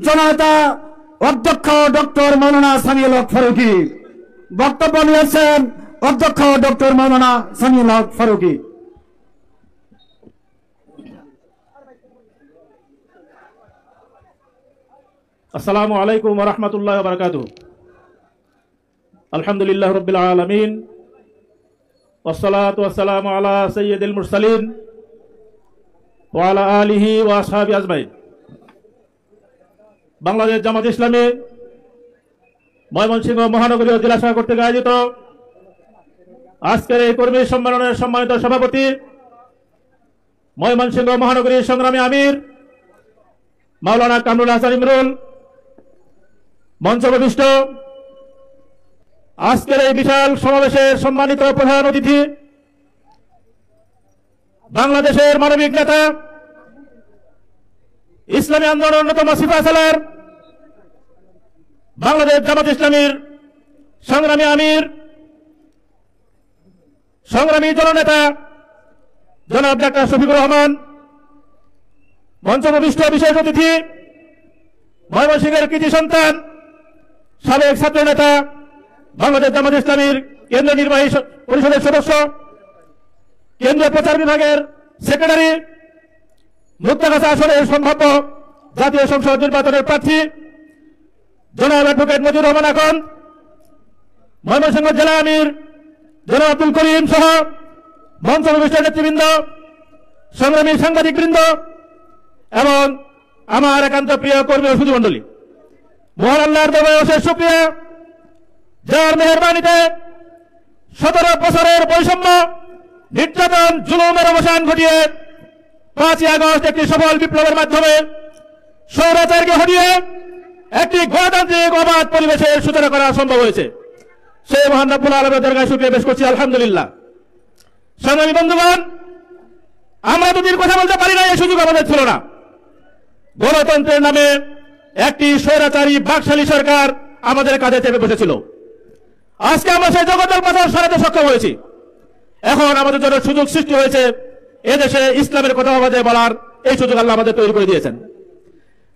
জনতা অধ্যক্ষ ডক্টর মৌলানা সামিউল হক ফারুকী বক্তব্য নিয়েছেন। অধ্যক্ষ ডক্টর মৌলানা সামিউল হক ফারুকী। আসসালামু আলাইকুম ওয়া রাহমাতুল্লাহি ওয়া বারাকাতুহু। আলহামদুলিল্লাহি রাব্বিল আলামিন ওয়াসসালাতু ওয়াসসালামু আলা সাইয়্যিদিল মুরসালিন ওয়া আলা আলিহি ওয়া আসহাবিহি আজমাইন। বাংলাদেশ জামাত ইসলামী ময়মনসিংহ মহানগরীয় জেলা শাখা কর্তৃক আয়োজিত আজকের এই কর্মী সম্মেলনের সম্মানিত সভাপতি, ময়মনসিংহ মহানগরীর সংগ্রামী আমির মাওলানা কামরুল হাসান ইমরুল, মঞ্চপ্রবিষ্ট আজকের এই বিশাল সমাবেশের সম্মানিত প্রধান অতিথি, বাংলাদেশের মানবিক নেতা, ইসলামী আন্দোলনের অন্যতম সিপাহ সালার, বাংলাদেশ জামাত ইসলামীর সংগ্রামী আমির, সংগ্রামী জননেতা জনাব ডাক্তার শফিকুর রহমান, মঞ্চপ্রবিষ্ট বিশেষ অতিথি, ময়মনসিংহের কৃতি সন্তান, সাবেক ছাত্র নেতা, বাংলাদেশ জামাত ইসলামীর কেন্দ্রীয় নির্বাহী পরিষদের সদস্য, কেন্দ্রীয় প্রচার বিভাগের সেক্রেটারি, মুক্তাগাছা আসনের সম্ভাব্য জাতীয় সংসদ নির্বাচনের প্রার্থী জনাব অ্যাডভোকেট মজিবুর রহমান আকন, ময়মনসিংহ জেলা আমির জনাব আব্দুল করিম সহ মঞ্চপ্রবিষ্ট নেতৃবৃন্দ, সংগ্রামী সাংবাদিকবৃন্দ এবং আমার একান্ত প্রিয় কর্মী ও সুধীমণ্ডলী, মহান আল্লাহর দরবারে অশেষ শুকরিয়া, যার মেহেরবানিতে 17 বছরের বৈষম্য, নির্যাতন, জুলুমের অবসান ঘটিয়ে 5ই আগস্ট একটি সফল বিপ্লবের মাধ্যমে স্বৈরাচারকে হটিয়ে একটি গণতান্ত্রিক অবাধ পরিবেশের সূচনা করা সম্ভব হয়েছে। সেই মহান রব্বুল আলামিনের দরবারে শুকরিয়া পেশ করছি, আলহামদুলিল্লাহ। সংগ্রামী বন্ধুগণ, আমরা দুদিন কথা বলতে পারি না, এই সুযোগ আমাদের ছিল না। গণতন্ত্রের নামে একটি স্বৈরাচারী বাকশালী সরকার আমাদের কাঁধে চেপে বসেছিল। আজকে আমরা সেই জগতের পাথর সরাতে সক্ষম হয়েছি। এখন আমাদের জন্য সুযোগ সৃষ্টি হয়েছে এদেশে ইসলামের কথা আমাদের বলার, এই সুযোগ আল্লাহ আমাদের তৈরি করে দিয়েছেন।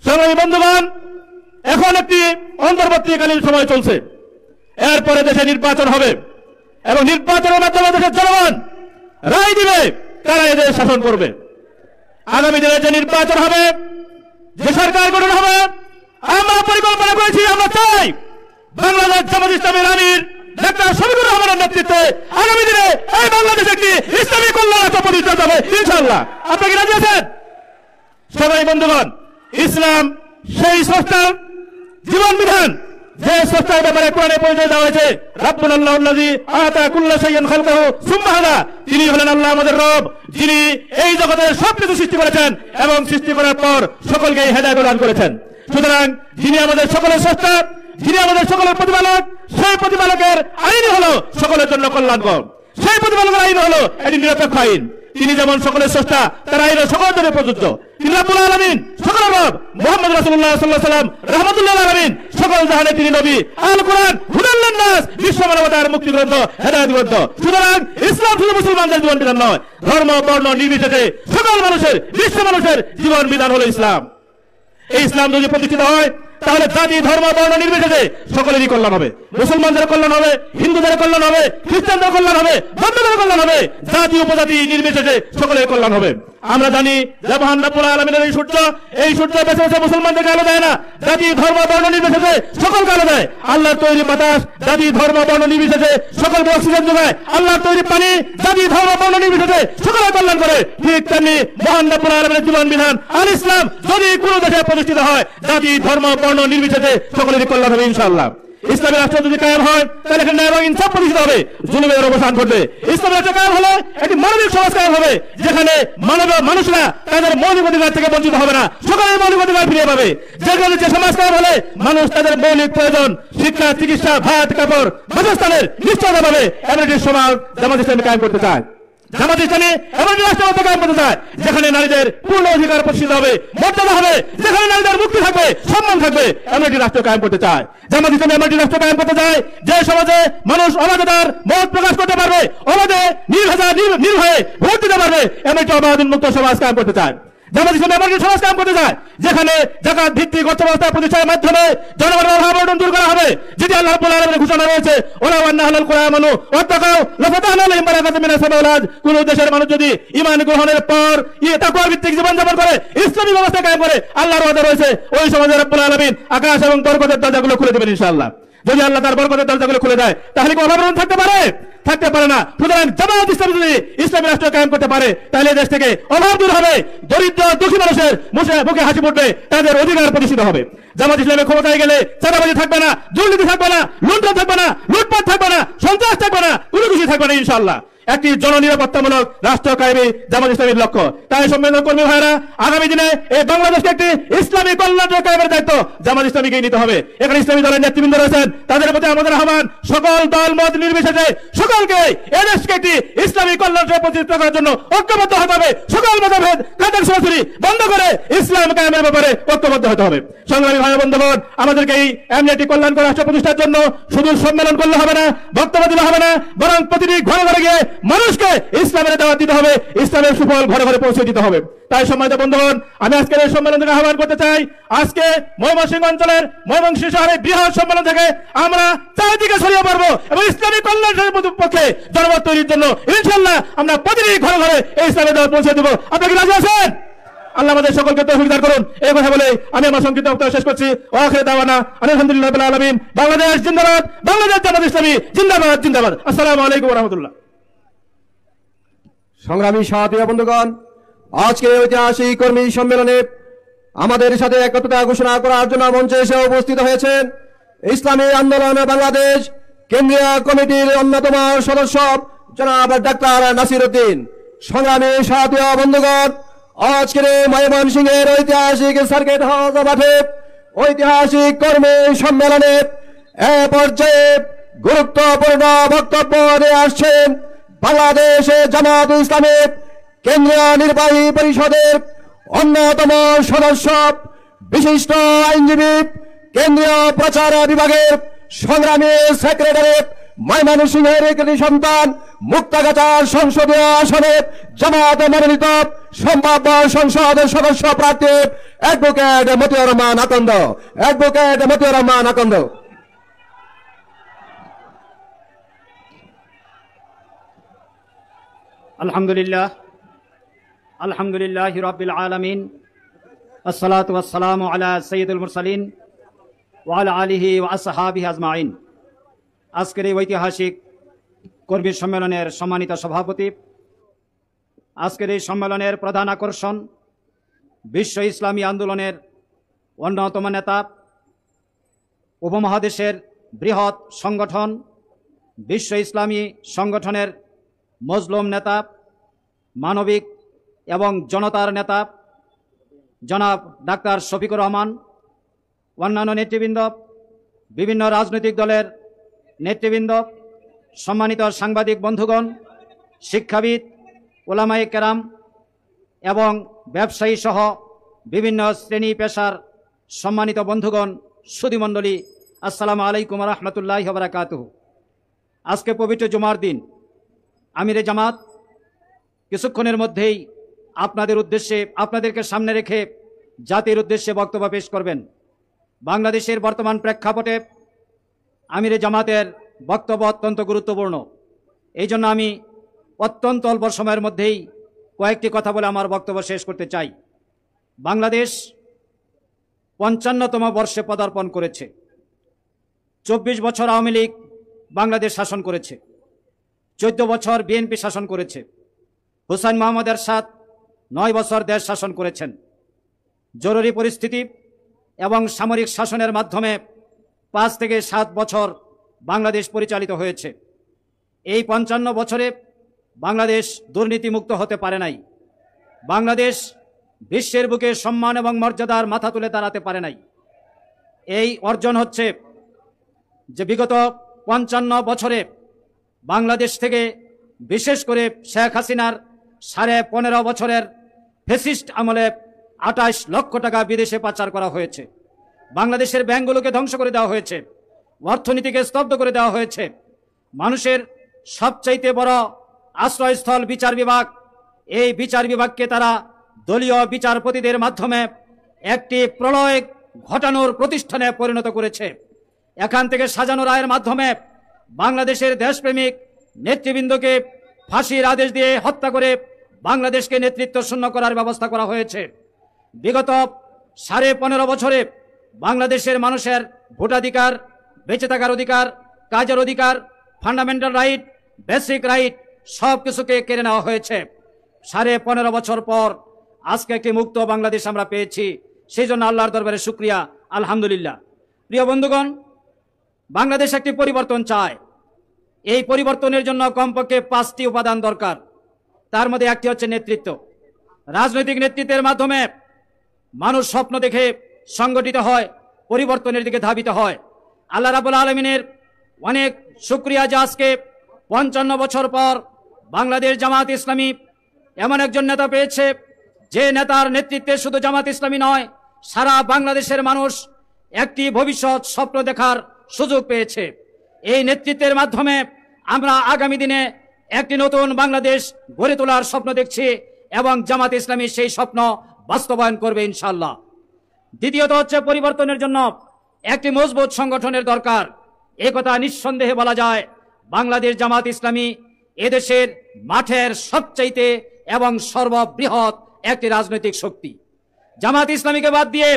সংগ্রামী বন্ধুগণ, এখন একটি অন্তর্বর্তীকালীন সময় চলছে, এরপরে দেশে নির্বাচন হবে এবং নির্বাচনের মাধ্যমে দেশের জনগণ রায় দিবে কারা এদের শাসন করবে। আগামী দিনে যে নির্বাচন হবে, যে সরকার গঠন হবে, আমরা পরিকল্পনা করেছি, আমরা চাই বাংলাদেশ জামাত ইসলামের আমির ডাক্তার শফিকুর রহমানের নেতৃত্বে আগামী দিনে এই বাংলাদেশ একটি ইসলামী কল্যাণ রাষ্ট্র প্রতিষ্ঠিত হবে ইনশাআল্লাহ। আপনি কি রাজি আছেন? সবাই বন্ধুগণ, ইসলাম সেই স্রষ্টার জীবন বিধান, যে স্রষ্টার ব্যাপারে কোরআনে পরিচয় দেওয়া হয়েছে, রাব্বুনাল্লাহুল্লাযী আতা কুল্লা শাইইন খালকাহু সুম্মা হাদা। তিনি হলেন আল্লাহ আমাদের রব, যিনি এই জগতের সবকিছু সৃষ্টি করেছেন এবং সৃষ্টি করার পর সকলকে হেদায়েত দান করেছেন। সুতরাং যিনি আমাদের সকলের স্রষ্টা, যিনি আমাদের সকলের প্রতিপালক, সেই প্রতিপালকের আইন হলো সকলের জন্য কল্যাণকর। সেই প্রতিপালকের আইন হলো এটি নিরপেক্ষ আইন। তিনি যেমন সকলের স্রষ্টা, তার আইন সকলের জন্য প্রযোজ্য। তিনি রাব্বুল আলামিন, সকলের রব। মুহাম্মদ রাসূলুল্লাহ সাল্লাল্লাহু আলাইহি ওয়াসাল্লাম রাহমাতুল্লিল আলামিন, সকল জাহানের তিনি নবী। আল কোরআন হুদাল লিন-নাস, বিশ্ব মানবতার মুক্তি গ্রন্থ, হেদায়েত গ্রন্থ। সুতরাং ইসলাম শুধু মুসলমানদের জীবন বিধান নয়, ধর্ম বর্ণ নির্বিশেষে সকল মানুষের, বিশ্ব মানুষের জীবন বিধান হলো ইসলাম। এই ইসলাম যদি প্রতিষ্ঠিত হয়, তাহলে জাতি ধর্ম বর্ণ নির্বিশেষে সকলেরই কল্যাণ হবে। মুসলমানদের কল্যাণ হবে, হিন্দুদের কল্যাণ হবে, খ্রিস্টানদের কল্যাণ হবে, বৌদ্ধদের কল্যাণ হবে, জাতি উপজাতি নির্বিশেষে সকলের কল্যাণ হবে। আমরা জানি যে মহান রব্বুল আলামিনের এই সূর্য বেছে বেছে মুসলমানদেরকে আলো দেয় না, জাতি ধর্ম বর্ণ নির্বিশেষে সকলকে আলো দেয়। আল্লাহর তৈরি বাতাস জাতি ধর্ম বর্ণ নির্বিশেষে সকলকে অক্সিজেন যোগায়। আল্লাহর তৈরি পানি জাতি ধর্ম বর্ণ নির্বিশেষে সকলের কল্যাণ করে। ঠিক তেমনি মহান রব্বুল আলামিনের জীবন বিধান আল ইসলাম যদি কোনো দেশে প্রতিষ্ঠিত হয়, জাতি ধর্ম বর্ণ নির্বিশেষে সকলেরই কল্যাণ হবে ইনশাআল্লাহ। ইসলামী রাষ্ট্র যদি কায়েম হয়, তাহলে এখানে ন্যায় এবং ইনসাফ প্রতিষ্ঠিত হবে, জুলুমের অবসান ঘটবে। ইসলামী রাষ্ট্র কায়েম হলে একটি মানবিক সমাজ কায়েম হবে, যেখানে মানুষরা তাদের মৌলিক অধিকার থেকে বঞ্চিত হবে না, সকলের মৌলিক অধিকার ফিরে পাবে। যেখানে যে সমাজ কায়েম হলে মানুষ তাদের মৌলিক প্রয়োজন, শিক্ষা, চিকিৎসা, ভাত, কাপড়, বাসস্থানের নিশ্চয়তা পাবে, এমন একটি সমাজ জামাত ইসলামী কায়েম করতে চায়। জামাত ইসলামী এমন রাষ্ট্র কায়েম করতে চায় যেখানে নারীদের পূর্ণ অধিকার প্রতিষ্ঠিত হবে, মর্যাদা হবে, যেখানে নারীদের মুক্তি থাকবে, সম্মান থাকবে, এমন একটি রাষ্ট্র কায়েম করতে চায়। জামাত ইসলামী এমন একটি রাষ্ট্র কায়েম করতে চায় যে সমাজে মানুষ অবাধে তার মত প্রকাশ করতে পারবে, অবাধে নির্ভয়ে ভোট দিতে পারবে, এমন একটি অবাধ উন্মুক্ত সমাজ কায়েম করতে চায়। জামাত ইসলামী এমন সমাজ কায়েম করতে চায় যেখানে যাকাত ভিত্তিক অর্থব্যবস্থা প্রতিষ্ঠানের মাধ্যমে জনগণের অভাব অনটন দূর করা হবে। যেটি আল্লাহ রাব্বুল আলামিনের ঘোষণা রয়েছে, ওয়ালাউ আন্না আহলাল কুরআ আমানু ওয়াত্তাকাউ লাফাতাহনা আলাইহিম বারাকাতাম মিনাস সামাই ওয়াল আরদ। কোন দেশের মানুষ যদি ঈমান গ্রহণের পর তাকওয়া ভিত্তিক জীবন যাপন করে, ইসলামী ব্যবস্থা কায়েম করে, আল্লাহর ওয়াদা রয়েছে ওই সমাজে রাব্বুল আলামিন আকাশ এবং বরকতের দরজাগুলো খুলে দেবেন ইনশাআল্লাহ। যদি আল্লাহ তার বরকতের দরজাগুলো খুলে দেয় তাহলে কি অভাব অনটন থাকতে পারে? থাকতে পারে না। সুতরাং জামাত ইসলামী যদি ইসলামী রাষ্ট্র কায়েম করতে পারে তাহলে দেশ থেকে অভাব দূর হবে, দরিদ্র দুঃখী মানুষের মুখে হাসি ফুটবে, তাদের অধিকার প্রতিষ্ঠিত হবে। জামাত ইসলামী ক্ষমতায় গেলে চাঁদাবাজি থাকবে না, দুর্নীতি থাকবে না, লুণ্ঠন থাকবে না, লুটপাট থাকবে না, সন্ত্রাস থাকবে না, কোনো কিছু থাকবে না ইনশাআল্লাহ। একটি জননিরাপত্তামূলক রাষ্ট্র কায়েমই জামাত ইসলামীর লক্ষ্য। তাই সম্মেলন কর্মী ভাইরা, আগামী দিনে এই বাংলাদেশকে একটি ইসলামী কল্যাণ কায়েমের দায়িত্ব জামাত ইসলামীকেই নিতে হবে। এখানে ইসলামী দলের নেতৃবৃন্দ রয়েছেন, তাদের প্রতি আমাদের আহ্বান, সকল দল মত নির্বিশেষে সকলকে এই দেশকে একটি ইসলামী কল্যাণ প্রতিষ্ঠা করার জন্য ঐক্যবদ্ধ হতে হবে। সকল মতভেদ কাটার সরাসরি বন্ধ করে ইসলাম কায়েমের ব্যাপারে ঐক্যবদ্ধ হতে হবে। সংগ্রামী ভাই বন্ধুগণ, আমাদেরকে এই এমনি একটি কল্যাণকর রাষ্ট্র প্রতিষ্ঠার জন্য শুধু সম্মেলন করলে হবে না, বক্তব্য দিলে হবে না, বরং প্রতিটি ঘরে ঘরে গিয়ে মানুষকে ইসলামের দাওয়াত দিতে হবে, ইসলামের সুফল ঘরে ঘরে পৌঁছে দিতে হবে। তাই সম্মানিত বন্ধুগণ, আমি আজকের এই সম্মেলন থেকে আহ্বান করতে চাই, আজকে ময়মনসিংহ অঞ্চলের ময়মনসিংহ শহরের বৃহৎ সম্মেলন থেকে আমরা চারিদিকে ছড়িয়ে পড়বো এবং ইসলামী কল্যাণের পক্ষে জনমত তৈরির জন্য ইনশাআল্লাহ আমরা প্রতিটি ঘরে ঘরে এই ইসলামের দাওয়াত পৌঁছে দেবো। আপনারা কি রাজি আছেন? আল্লাহ আমাদের সকলকে তৌফিক দান করুন। এই কথা বলে আমি আমার সংক্ষিপ্ত বক্তব্য শেষ করছি। ওয়া আখিরু দাওয়ানা আলহামদুলিল্লাহি রাব্বিল আলামিন। বাংলাদেশ জিন্দাবাদ, বাংলাদেশ জামাত ইসলামী জিন্দাবাদ জিন্দাবাদ। আসসালামু আলাইকুম ওয়া রাহমাতুল্লাহ। সংগ্রামী সাথী বন্ধুগণ, আজকে ঐতিহাসিক কর্মী সম্মেলনে আমাদের সাথে একত্রতা ঘোষণা করার জন্য মঞ্চে এসে উপস্থিত হয়েছেন ইসলামী আন্দোলন বাংলাদেশ কেন্দ্রীয় কমিটির অন্যতম সদস্য জনাব ডাক্তার নাসির উদ্দিন। সংগ্রামী সাথী বন্ধুগণ, আজকের ময়মনসিংহের ঐতিহাসিক সার্কিট হাউস মাঠে ঐতিহাসিক কর্মী সম্মেলনে এ পর্যায়ে গুরুত্বপূর্ণ বক্তব্য দিয়ে আসছেন বাংলাদেশ জামাত ইসলামী কেন্দ্রীয় নির্বাহী পরিষদের অন্যতম সদস্য, বিশিষ্ট আইনজীবী, কেন্দ্রীয় প্রচার বিভাগের সংগ্রামী সেক্রেটারি, ময়মনসিংহের কৃতি সন্তান, মুক্তাগাছা সংসদীয় আসনে জামাত মনোনীত সম্ভাব্য সংসদ সদস্য প্রার্থী অ্যাডভোকেট মতিউর রহমান আকন্দ। অ্যাডভোকেট মতিউর রহমান আকন্দ। আলহামদুলিল্লাহ রাব্বিল আলামিন, আসসালাতু ওয়াসসালামু আলা সাইয়্যিদুল মুরসালিন ওয়া আলা আলিহি ওয়া আসহাবিহি আজমাইন। আজকের এই ঐতিহাসিক কর্মী সম্মেলনের সম্মানিত সভাপতি, আজকের এই সম্মেলনের প্রধান আকর্ষণ বিশ্ব ইসলামী আন্দোলনের অন্যতম নেতা, উপমহাদেশের বৃহৎ সংগঠন বিশ্ব ইসলামী সংগঠনের মজলুম নেতা, মানবিক এবং জনতার নেতা জনাব ডাক্তার শফিকুর রহমান, অন্যান্য নেতৃবৃন্দ, বিভিন্ন রাজনৈতিক দলের নেতৃবৃন্দ, সম্মানিত সাংবাদিক বন্ধুগণ, শিক্ষাবিদ, ওলামায়ে কেরাম এবং ব্যবসায়ী সহ বিভিন্ন শ্রেণী পেশার সম্মানিত বন্ধুগণ, সুধীমণ্ডলী, আসসালামু আলাইকুম ওয়া রাহমাতুল্লাহি ওয়া বারাকাতুহু। আজকে পবিত্র জুমার দিন আমিরে জামাত কিছুক্ষণের মধ্যেই আপনাদেরকে সামনে রেখে জাতির উদ্দেশ্যে বক্তব্য পেশ করবেন। বাংলাদেশের বর্তমান প্রেক্ষাপটে আমিরে জামাতের বক্তব্য অত্যন্ত গুরুত্বপূর্ণ। এই জন্য আমি অত্যন্ত অল্প সময়ের মধ্যেই কয়েকটি কথা বলে আমার বক্তব্য শেষ করতে চাই। বাংলাদেশ ৫৫তম বর্ষে পদার্পণ করেছে। ২৪ বছর আওয়ামী লীগ বাংলাদেশ শাসন করেছে, ১৪ বছর বিএনপি শাসন করেছে, হুসাইন মোহাম্মদ এরশাদ ৯ বছর দেশ শাসন করেছেন। জরুরি পরিস্থিতি এবং সামরিক শাসনের মাধ্যমে ৫ থেকে ৭ বছর বাংলাদেশ পরিচালিত হয়েছে। এই ৫৫ বছরে বাংলাদেশ দুর্নীতিমুক্ত হতে পারে নাই। বাংলাদেশ বিশ্বের বুকে সম্মান এবং মর্যাদার মাথা তুলে দাঁড়াতে পারে নাই। এই অর্জন হচ্ছে যে বিগত ৫৫ বছরে বাংলাদেশ থেকে, বিশেষ করে শেখ হাসিনার ১৫.৫ বছরের ফ্যাসিস্ট আমলে ২৮ লক্ষ টাকা বিদেশে পাচার করা হয়েছে। বাংলাদেশের ব্যাংকগুলোকে ধ্বংস করে দেওয়া হয়েছে, অর্থনীতিকে স্তব্ধ করে দেওয়া হয়েছে। মানুষের সবচাইতে বড় আশ্রয়স্থল বিচার বিভাগ, এই বিচার বিভাগকে তারা দলীয় বিচারপতিদের মাধ্যমে একটি প্রলয় ঘটানোর প্রতিষ্ঠানে পরিণত করেছে। এখান থেকে সাজানো রায়ের মাধ্যমে বাংলাদেশের দেশপ্রেমিক নেতৃবৃন্দকে ফাঁসির আদেশ দিয়ে হত্যা করে বাংলাদেশকে নেতৃত্ব শূন্য করার ব্যবস্থা করা হয়েছে। বিগত 15.5 বছরে বাংলাদেশের মানুষের ভোটাধিকার, বেঁচে থাকার অধিকার, কাজের অধিকার, ফান্ডামেন্টাল রাইট, বেসিক রাইট সব কিছুকে কেড়ে নেওয়া হয়েছে। 15.5 বছর পর আজকে একটি মুক্ত বাংলাদেশ আমরা পেয়েছি। সেই জন্য আল্লাহর দরবারে শুকরিয়া, আলহামদুলিল্লাহ। প্রিয় বন্ধুগণ, বাংলাদেশ একটি পরিবর্তন চায়। এই পরিবর্তনের জন্য কমপক্ষে 5টি উপাদান দরকার। তার মধ্যে একটি হচ্ছে নেতৃত্ব। রাজনৈতিক নেতৃত্বের মাধ্যমে মানুষ স্বপ্ন দেখে সংগঠিত হয়, পরিবর্তনের দিকে ধাবিত হয়। আল্লাহ রাব্বুল আলামিনের অনেক শুকরিয়া যে আজকে 55 বছর পর বাংলাদেশ জামাত ইসলামী এমন একজন নেতা পেয়েছে, যে নেতার নেতৃত্বে শুধু জামাত ইসলামী নয়, সারা বাংলাদেশের মানুষ একটি ভবিষ্যৎ স্বপ্ন দেখার সুযোগ পেয়েছে। এই নেতৃত্বের মাধ্যমে আমরা আগামী দিনে একটি নতুন বাংলাদেশ গড়ে তোলার স্বপ্ন দেখছি এবং জামাত ইসলামী সেই স্বপ্ন বাস্তবায়ন করবে ইনশাআল্লাহ। দ্বিতীয়ত হচ্ছে পরিবর্তনের জন্য একটি মজবুত সংগঠনের দরকার। একথা নিঃসন্দেহে বলা যায়, বাংলাদেশ জামাত ইসলামী এদেশের মাঠের সবচাইতে এবং সর্ববৃহৎ একটি রাজনৈতিক শক্তি। জামাত ইসলামীকে বাদ দিয়ে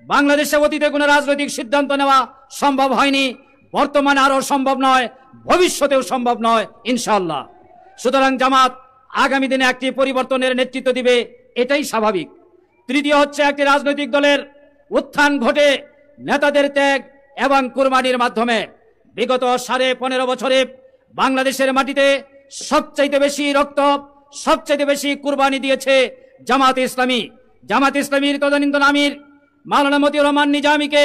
বাংলাদেশে অতীতে কোনো রাজনৈতিক সিদ্ধান্ত নেওয়া সম্ভব হয়নি, বর্তমানে আরো সম্ভব নয়, ভবিষ্যতেও সম্ভব নয় ইনশাআল্লাহ। সুতরাং জামাত আগামী দিনে একটি পরিবর্তনের নেতৃত্ব দিবে, এটাই স্বাভাবিক। তৃতীয় হচ্ছে একটি রাজনৈতিক দলের উত্থান ঘটে নেতাদের ত্যাগ এবং কুরবানির মাধ্যমে। বিগত 15.5 বছরে বাংলাদেশের মাটিতে সবচাইতে বেশি রক্ত, সবচাইতে বেশি কুরবানি দিয়েছে জামাত ইসলামী। জামাত ইসলামীর তদানীন্তন আমির মাওলানা মতিউর রহমান নিজামীকে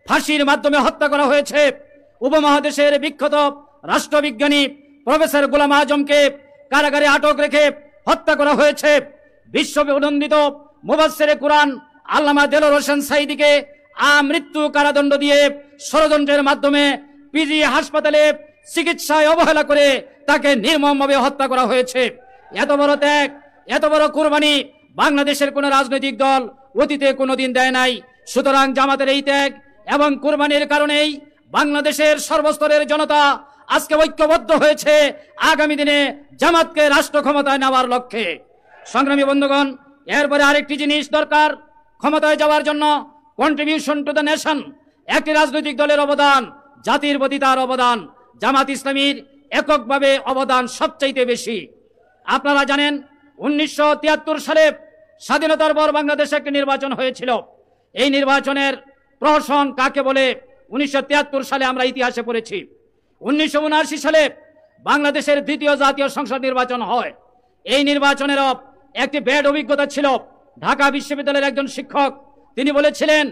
ফাঁসির মাধ্যমে হত্যা করা হয়েছে। উপমহাদেশের বিখ্যাত রাষ্ট্রবিজ্ঞানী প্রফেসর গোলাম আজমকে কারাগারে আটক রেখে হত্যা করা হয়েছে। বিশ্ব বিনন্দিত মুফাসসিরে কুরআন আল্লামা দেলোয়ার হোসেন সাঈদীকে আমৃত্যু কারাদণ্ড দিয়ে ষড়যন্ত্রের মাধ্যমে পিজি হাসপাতালে চিকিৎসায় অবহেলা করে তাকে নির্মমভাবে হত্যা করা হয়েছে। এত বড় ত্যাগ, এত বড় কুরবানি বাংলাদেশের কোন রাজনৈতিক দল অতীতে কোনোদিন দেয় নাই। সুতরাং জামাতের এই ত্যাগ এবং কুরবানির কারণেই বাংলাদেশের সর্বস্তরের জনতা আজকে ঐক্যবদ্ধ হয়েছে আগামী দিনে জামাতকে রাষ্ট্র ক্ষমতায় নেওয়ার লক্ষ্যে। সংগ্রামী বন্ধুগণ, এরপরে আরেকটি জিনিস দরকার ক্ষমতায় যাওয়ার জন্য, কন্ট্রিবিউশন টু দ্য নেশন। একটি রাজনৈতিক দলের অবদান, জাতির প্রতি তার অবদান। জামাত ইসলামীর এককভাবে অবদান সবচাইতে বেশি। আপনারা জানেন 1973 সালে স্বাধীনতার পর বাংলাদেশে একটি নির্বাচন হয়েছিল। এই নির্বাচনের প্রহসন কাকে বলে 1973 সালে আমরা ইতিহাসে পড়েছি। 1979 সালে বাংলাদেশের দ্বিতীয় জাতীয় সংসদ নির্বাচন হয়। এই নির্বাচনেরও একটি ব্যাড অভিজ্ঞতা ছিল। ঢাকা বিশ্ববিদ্যালয়ের একজন শিক্ষক তিনি বলেছিলেন,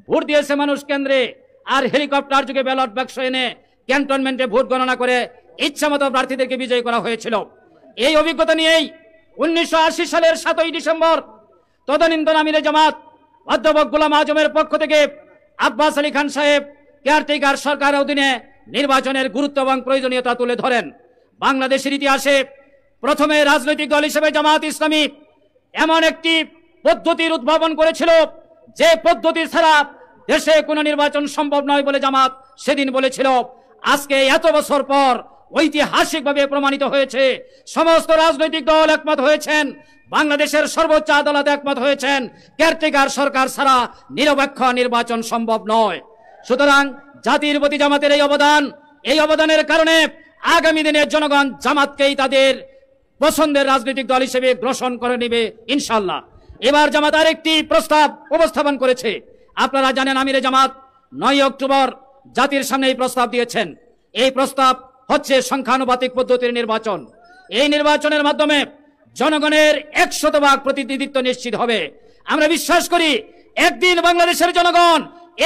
ভোট দিয়েছে মানুষ কেন্দ্রে, আর হেলিকপ্টার যুগে ব্যালট বাক্স এনে ক্যান্টনমেন্টে ভোট গণনা করে ইচ্ছামতো প্রার্থীদেরকে বিজয়ী করা হয়েছিল। এই অভিজ্ঞতা নিয়েই 1980 সালের 7ই ডিসেম্বর তদানীন্তন আমিরে জামাত অধ্যাপক গোলাম আজমের পক্ষ থেকে আব্বাস আলী খান সাহেব কেয়ারটেকার সরকারের অধীনে নির্বাচনের গুরুত্ব এবং প্রয়োজনীয়তা তুলে ধরেন। বাংলাদেশের ইতিহাসে প্রথমে রাজনৈতিক দল হিসেবে জামাত ইসলামী এমন একটি পদ্ধতির উদ্ভাবন করেছিল, যে পদ্ধতি ছাড়া দেশে কোনো নির্বাচন সম্ভব নয় বলে জামাত সেদিন বলেছিল। আজকে এত বছর পর ঐতিহাসিকভাবে প্রমাণিত হয়েছে, সমস্ত রাজনৈতিক দল একমত হয়েছেন, বাংলাদেশের সর্বোচ্চ আদালত একমত হয়েছেন, কেয়ারটেকার সরকার ছাড়া নিরপেক্ষ নির্বাচন সম্ভব নয়। সুতরাং জাতির প্রতি জামাতের এই অবদান, এই অবদানের কারণে আগামী দিনের জনগণ জামাতকেই তাদের পছন্দের রাজনৈতিক দল হিসেবে গ্রহণ করে নেবে ইনশাআল্লাহ। এবার জামাত আরেকটি প্রস্তাব উপস্থাপন করেছে। আপনারা জানেন আমিরে জামাত 9 অক্টোবর জাতির সামনে এই প্রস্তাব দিয়েছেন। এই প্রস্তাব হচ্ছে সংখ্যানুপাতিক পদ্ধতির নির্বাচন। এই নির্বাচনের মাধ্যমে জনগণের 100% প্রতিনিধিত্ব নিশ্চিত হবে। আমরা বিশ্বাস করি একদিন বাংলাদেশের জনগণ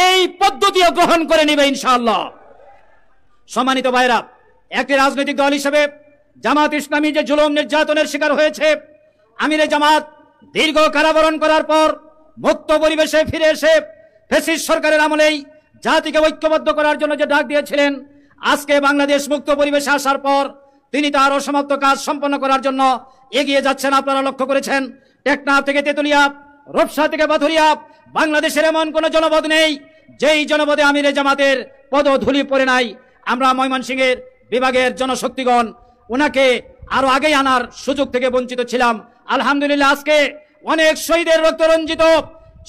এই পদ্ধতিও গ্রহণ করে নেবে ইনশাআল্লাহ। সম্মানিত ভাইরা, একটি রাজনৈতিক দল হিসেবে জামাত ইসলামী যে জুলুম নির্যাতনের শিকার হয়েছে, আমিরে জামাত দীর্ঘ কারাবরণ করার পর মুক্ত পরিবেশে ফিরে এসে ফ্যাসিস্ট সরকারের আমলেই জাতিকে ঐক্যবদ্ধ করার জন্য যে ডাক দিয়েছিলেন, আজকে বাংলাদেশ মুক্ত পরিবেশে আসার পর তিনি তার অসমাপ্ত কাজ সম্পন্ন করার জন্য এগিয়ে যাচ্ছেন। আপনারা লক্ষ্য করেছেন টেকনাফ থেকে তেতুলিয়া, রূপসা থেকে পাথুরিয়া, বাংলাদেশের এমন কোন জনপদ নেই যেই জনপদে আমিরে জামাতের পদধূলি পড়ে নাই। আমরা ময়মনসিংহের বিভাগের জনশক্তিগণ ওনাকে আরো আগেই আনার সুযোগ থেকে বঞ্চিত ছিলাম। আলহামদুলিল্লাহ আজকে অনেক শহীদের রক্ত রঞ্জিত,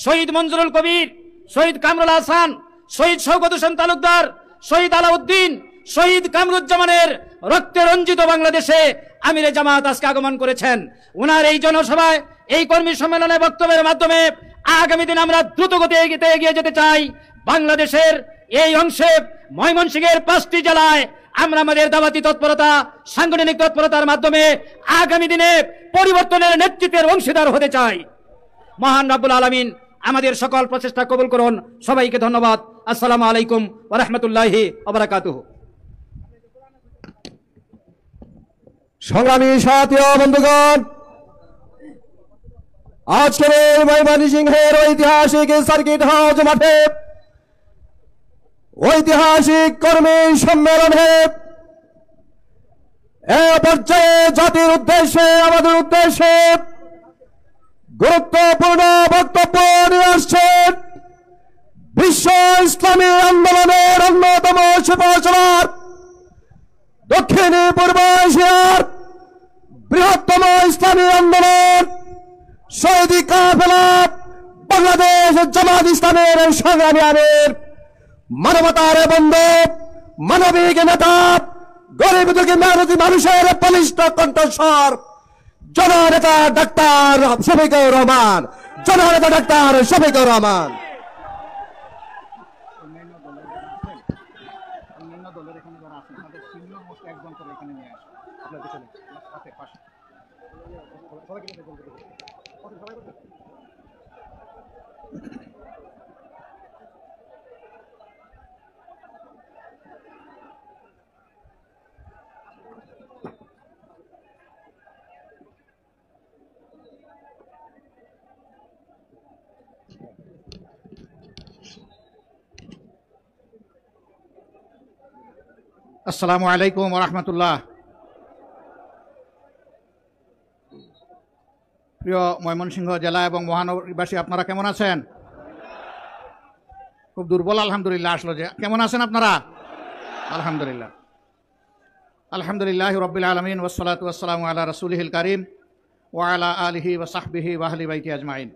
শহীদ মঞ্জুরুল কবির, শহীদ কামরুল হাসান, শহীদ শওকত হোসেন তালুকদার, শহীদ আলাউদ্দিন, শহীদ কামরুজ্জামানের রক্তে রঞ্জিত বাংলাদেশে আমিরে জামাত আজকে আগমন করেছেন। ওনার এই জনসভায়, এই কর্মী সম্মেলনে বক্তব্যের মাধ্যমে আগামী দিন আমরা দ্রুত গতিতে এগিয়ে যেতে চাই। বাংলাদেশের এই অংশে ময়মনসিংহের 5টি জেলায় আমরা আমাদের দাওয়াতি তৎপরতা, সাংগঠনিক তৎপরতার মাধ্যমে আগামী দিনে পরিবর্তনের নেতৃত্বের অংশীদার হতে চাই। মহান রাব্বুল আলামিন আমাদের সকল প্রচেষ্টা কবুল করুন। সবাইকে ধন্যবাদ। আসসালামু আলাইকুম ওয়া রাহমাতুল্লাহি ওয়া বারাকাতুহু। সংগ্রামী সাথী ও বন্ধুগণ, আজকের এই ময়মনসিংহের ঐতিহাসিক সার্কিট হাউস মাঠে ঐতিহাসিক কর্মী সম্মেলনে এ পর্যায়ে জাতির উদ্দেশ্যে, আমাদের উদ্দেশ্যে গুরুত্বপূর্ণ বক্তব্য নিয়ে আসছেন বিশ্ব ইসলামী আন্দোলনের অন্যতম সুপারস্টার, দক্ষিণ পূর্ব এশিয়ার বৃহত্তম ইসলামী আন্দোলন শহীদ কাফেলা বাংলাদেশ জামাত ইসলামের সংগ্রামী আমির, মানবতার বন্ধু, মানবিক নেতা, গরিব দুঃখী মেহনতি মানুষের বলিষ্ঠ কণ্ঠস্বর, জননেতা ডাক্তার শফিকুর রহমান, জননেতা ডাক্তার শফিকুর রহমান। আসসালামু আলাইকুম ওয়া রাহমাতুল্লাহ। প্রিয় ময়মনসিংহ জেলা এবং মহানগরবাসী, আপনারা কেমন আছেন? খুব দুর্বল আলহামদুলিল্লাহ আসলো যে। কেমন আছেন আপনারা? আলহামদুলিল্লাহ। আলহামদুলিল্লাহি রাব্বিল আলামিন ওয়াসসালাতু ওয়াসসালামু আলা রাসূলিহিল কারীম ওয়া আলা আলিহি ওয়া সাহবিহি ওয়া আহলি বাইতি আজমাইন।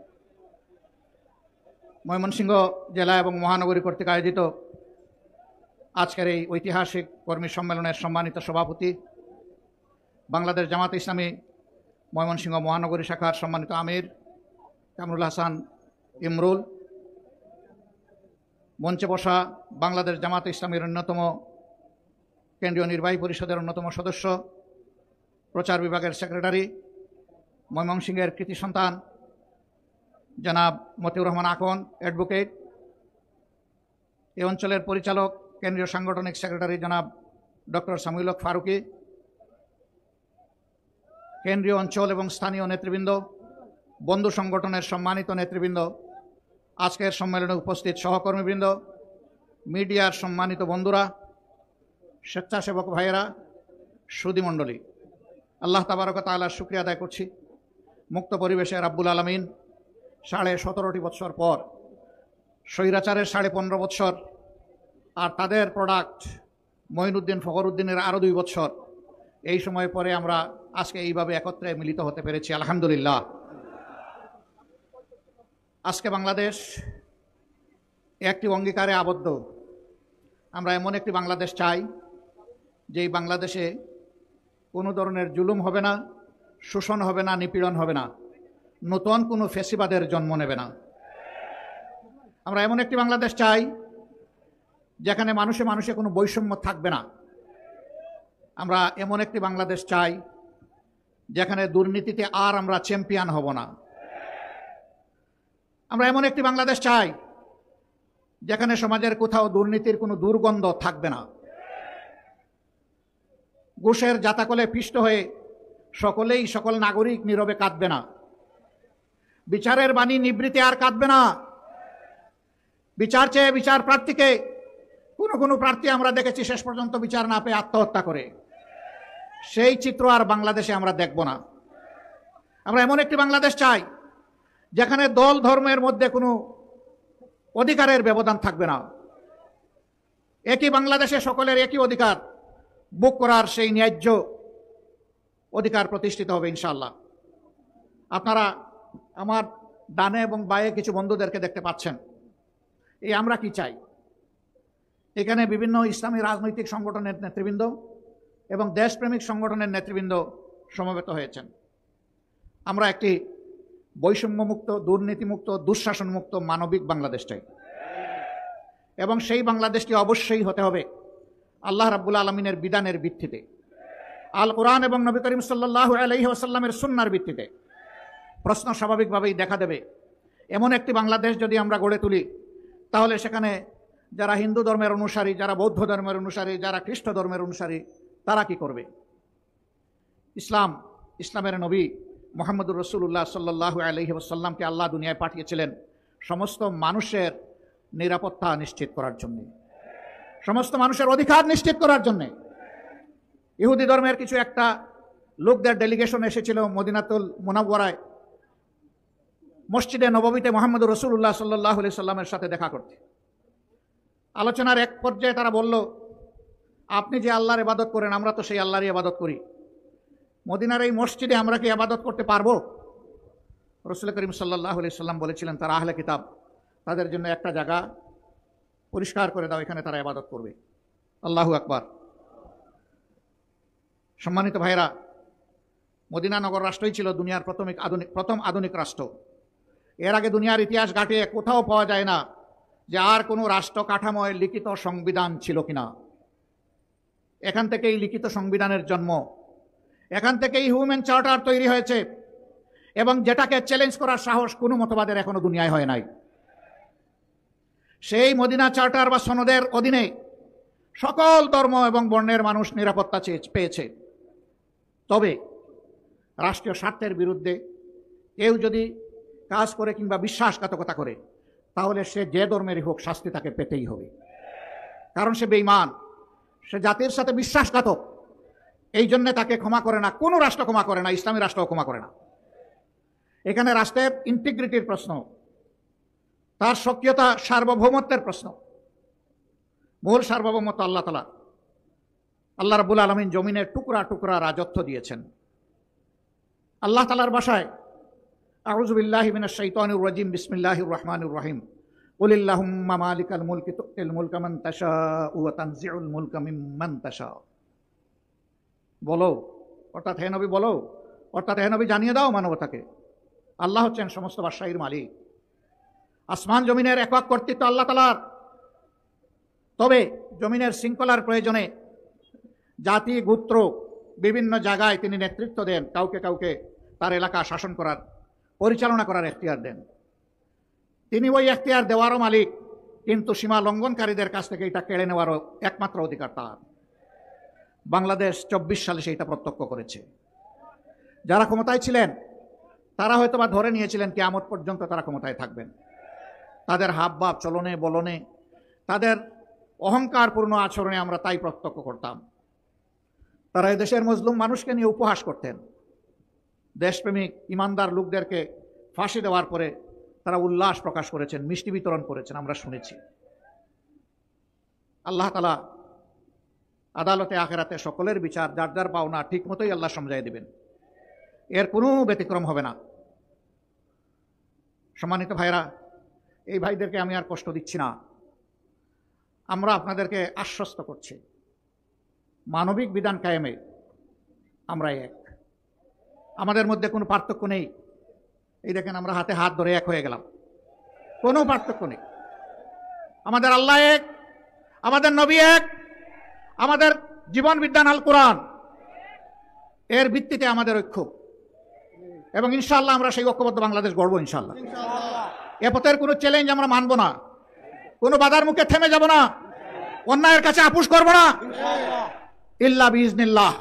ময়মনসিংহ জেলা এবং মহানগরী কর্তৃক আয়োজিত আজকের এই ঐতিহাসিক কর্মী সম্মেলনের সম্মানিত সভাপতি, বাংলাদেশ জামাত ইসলামী ময়মনসিংহ মহানগরী শাখার সম্মানিত আমির কামরুল হাসান ইমরুল, মঞ্চে বসা বাংলাদেশ জামাত ইসলামীর অন্যতম কেন্দ্রীয় নির্বাহী পরিষদের অন্যতম সদস্য, প্রচার বিভাগের সেক্রেটারি, ময়মনসিংহের কৃতি সন্তান জনাব মতিউর রহমান আকন অ্যাডভোকেট, এই অঞ্চলের পরিচালক কেন্দ্রীয় সাংগঠনিক সেক্রেটারি জনাব ডক্টর সামিউল হক ফারুকি, কেন্দ্রীয় অঞ্চল এবং স্থানীয় নেতৃবৃন্দ, বন্ধু সংগঠনের সম্মানিত নেতৃবৃন্দ, আজকের সম্মেলনে উপস্থিত সহকর্মীবৃন্দ, মিডিয়ার সম্মানিত বন্ধুরা, স্বেচ্ছাসেবক ভাইয়েরা, সুধীমণ্ডলী, আল্লাহ তাবারক ওয়া তাআলার শুকরিয়া আদায় করছি। মুক্ত পরিবেশে রাব্বুল আলামিন 17.5 বৎসর পর, স্বৈরাচারের 15.5 বৎসর, আর তাদের প্রোডাক্ট মঈনুদ্দিন ফখরুদ্দিনের আরও 2 বৎসর, এই সময় পরে আমরা আজকে এইভাবে একত্রে মিলিত হতে পেরেছি আলহামদুলিল্লাহ। আজকে বাংলাদেশ একটি অঙ্গীকারে আবদ্ধ। আমরা এমন একটি বাংলাদেশ চাই যেই বাংলাদেশে কোনো ধরনের জুলুম হবে না, শোষণ হবে না, নিপীড়ন হবে না, নতুন কোনো ফ্যাসিবাদের জন্ম নেবে না। আমরা এমন একটি বাংলাদেশ চাই যেখানে মানুষে মানুষে কোনো বৈষম্য থাকবে না। আমরা এমন একটি বাংলাদেশ চাই যেখানে দুর্নীতিতে আর আমরা চ্যাম্পিয়ন হব না। আমরা এমন একটি বাংলাদেশ চাই যেখানে সমাজের কোথাও দুর্নীতির কোনো দুর্গন্ধ থাকবে না। ঘুষের জাতাকলে পিষ্ট হয়ে সকল নাগরিক নীরবে কাঁদবে না। বিচারের বাণী নিবৃত্তি আর কাঁদবে না। বিচার চেয়ে বিচার প্রার্থীকে কোনো প্রার্থী আমরা দেখেছি শেষ পর্যন্ত বিচার না পেয়ে আত্মহত্যা করে। সেই চিত্র আর বাংলাদেশে আমরা দেখব না। আমরা এমন একটি বাংলাদেশ চাই যেখানে দল ধর্মের মধ্যে কোনো অধিকারের ব্যবধান থাকবে না। একই বাংলাদেশে সকলের একই অধিকার ভোগ করার সেই ন্যায্য অধিকার প্রতিষ্ঠিত হবে ইনশাআল্লাহ। আপনারা আমার ডানে এবং বায়ে কিছু বন্ধুদেরকে দেখতে পাচ্ছেন। এই আমরা কি চাই? এখানে বিভিন্ন ইসলামী রাজনৈতিক সংগঠনের নেতৃবৃন্দ এবং দেশপ্রেমিক সংগঠনের নেতৃবৃন্দ সমবেত হয়েছেন। আমরা একটি বৈষম্যমুক্ত, দুর্নীতিমুক্ত, দুঃশাসনমুক্ত মানবিক বাংলাদেশ চাই এবং সেই বাংলাদেশটি অবশ্যই হতে হবে আল্লাহ রাব্বুল আলামিনের বিধানের ভিত্তিতে, আল কোরআন এবং নবী করিম সাল্লাল্লাহু আলাইহি ওয়াসাল্লামের সুন্নাহর ভিত্তিতে। প্রশ্ন স্বাভাবিকভাবেই দেখা দেবে, এমন একটি বাংলাদেশ যদি আমরা গড়ে তুলি তাহলে সেখানে যারা হিন্দু ধর্মের অনুসারী, যারা বৌদ্ধ ধর্মের অনুসারী, যারা খ্রিস্ট ধর্মের অনুসারী, তারা কি করবে? ইসলামের নবী মুহাম্মদুর রাসূলুল্লাহ সাল্লাল্লাহু আলাইহি ওয়াসাল্লামকে আল্লাহ দুনিয়ায় পাঠিয়েছিলেন সমস্ত মানুষের নিরাপত্তা নিশ্চিত করার জন্য, সমস্ত মানুষের অধিকার নিশ্চিত করার জন্য। ইহুদি ধর্মের কিছু একটা লোকদের ডেলিগেশন এসেছিল মদিনাতুল মুনাওয়ারায়, মসজিদে নববীতে মুহাম্মদুর রাসূলুল্লাহ সাল্লাল্লাহু আলাইহি সাল্লামের সাথে দেখা করতে। আলোচনার এক পর্যায়ে তারা বলল, আপনি যে আল্লাহর ইবাদত করেন আমরা তো সেই আল্লাহরই ইবাদত করি, মদিনার এই মসজিদে আমরা কি ইবাদত করতে পারবো? রাসূল করিম সাল্লাল্লাহু আলাইহি সাল্লাম বলেছিলেন, তারা আহলে কিতাব, তাদের জন্য একটা জায়গা পরিষ্কার করে দাও, এখানে তারা ইবাদত করবে। আল্লাহু আকবার। সম্মানিত ভাইরা, মদিনা নগর রাষ্ট্রই ছিল দুনিয়ার প্রথম আধুনিক রাষ্ট্র। এর আগে দুনিয়ার ইতিহাস ঘাটিয়ে কোথাও পাওয়া যায় না যে আর কোনো রাষ্ট্র কাঠামোয় লিখিত সংবিধান ছিল কিনা। এখান থেকেই লিখিত সংবিধানের জন্ম, এখান থেকেই হিউম্যান চার্টার তৈরি হয়েছে এবং যেটাকে চ্যালেঞ্জ করার সাহস কোনো মতবাদের এখনো দুনিয়ায় হয় নাই। সেই মদিনা চার্টার বা সনদের অধীনে সকল ধর্ম এবং বর্ণের মানুষ নিরাপত্তা পেয়েছে। তবে রাষ্ট্রীয় স্বার্থের বিরুদ্ধে কেউ যদি কাজ করে কিংবা বিশ্বাসঘাতকতা করে তাহলে সে যে ধর্মেরই হোক শাস্তি তাকে পেতেই হবে, কারণ সে বেঈমান, সে জাতির সাথে বিশ্বাসঘাতক। এই জন্য তাকে ক্ষমা করে না, কোনো রাষ্ট্র ক্ষমা করে না, ইসলামী রাষ্ট্রও ক্ষমা করে না। এখানে রাষ্ট্রের ইন্টিগ্রিটির প্রশ্ন, তার সক্রিয়তা, সার্বভৌমত্বের প্রশ্ন। মূল সার্বভৌমত্ব আল্লাহ তাআলা। আল্লাহ রাব্বুল আলামিন জমিনের টুকরা টুকরা রাজত্ব দিয়েছেন। আল্লাহ তাআলার ভাষায়, আউযু বিল্লাহি মিনাশ শাইতানির রাজিম, বিসমিল্লাহির রহমানির রহিম, কুলিল্লাহুম্মা মালিকাল মুলকি তুতিল মুলকা মান তাশাউ ওয়া তানজিউল মুলকা মিম্মান তাশাউ। বলো, অর্থাৎ হে নবী বলো, অর্থাৎ হে নবী জানিয়ে দাও মানবতাকে, আল্লাহ হচ্ছেন সমস্ত বাদশাহীর মালিক। আসমান জমিনের একক কর্তৃত্ব আল্লাহ তাআলার। তবে জমিনের শৃঙ্খলার প্রয়োজনে জাতি গোত্র বিভিন্ন জায়গায় তিনি নেতৃত্ব দেন, কাউকে কাউকে তার এলাকা শাসন করার, পরিচালনা করার এখতিয়ার দেন। তিনি ওই এখতিয়ার দেওয়ারও মালিক, কিন্তু সীমা লঙ্ঘনকারীদের কাছ থেকে এটা কেড়ে নেওয়ারও একমাত্র অধিকার তার। বাংলাদেশ 24 সালে সেইটা প্রত্যক্ষ করেছে। যারা ক্ষমতায় ছিলেন তারা হয়তো বা ধরে নিয়েছিলেন কিয়ামত পর্যন্ত তারা ক্ষমতায় থাকবেন। তাদের হাবভাব, চলনে বলনে, তাদের অহংকারপূর্ণ আচরণে আমরা তাই প্রত্যক্ষ করতাম। তারা এই দেশের মজলুম মানুষকে নিয়ে উপহাস করতেন। দেশপ্রেমিক ইমানদার লোকদেরকে ফাঁসি দেওয়ার পরে তারা উল্লাস প্রকাশ করেছেন, মিষ্টি বিতরণ করেছেন, আমরা শুনেছি। আল্লাহ তাআলা আদালতে আখিরাতে সকলের বিচার যার যার পাওনা ঠিক মতোই আল্লাহ সমঝাই দিবেন, এর কোনো ব্যতিক্রম হবে না। সম্মানিত ভাইরা, এই ভাইদেরকে আমি আর কষ্ট দিচ্ছি না। আমরা আপনাদেরকে আশ্বস্ত করছি, মানবিক বিধান কায়েমে আমরা এক, আমাদের মধ্যে কোনো পার্থক্য নেই। এই দেখেন, আমরা হাতে হাত ধরে এক হয়ে গেলাম, কোনো পার্থক্য নেই। আমাদের আল্লাহ এক, আমাদের নবী এক, আমাদের জীবন বিধান আল কোরআন, এর ভিত্তিতে আমাদের ঐক্য। এবং ইনশাআল্লাহ আমরা সেই ঐক্যবদ্ধ বাংলাদেশ গড়ব ইনশাআল্লাহ। এ পথের কোনো চ্যালেঞ্জ আমরা মানব না, কোনো বাধার মুখে থেমে যাব না, অন্যায়ের কাছে আপোষ করব না, ইল্লা বিইজনিল্লাহ।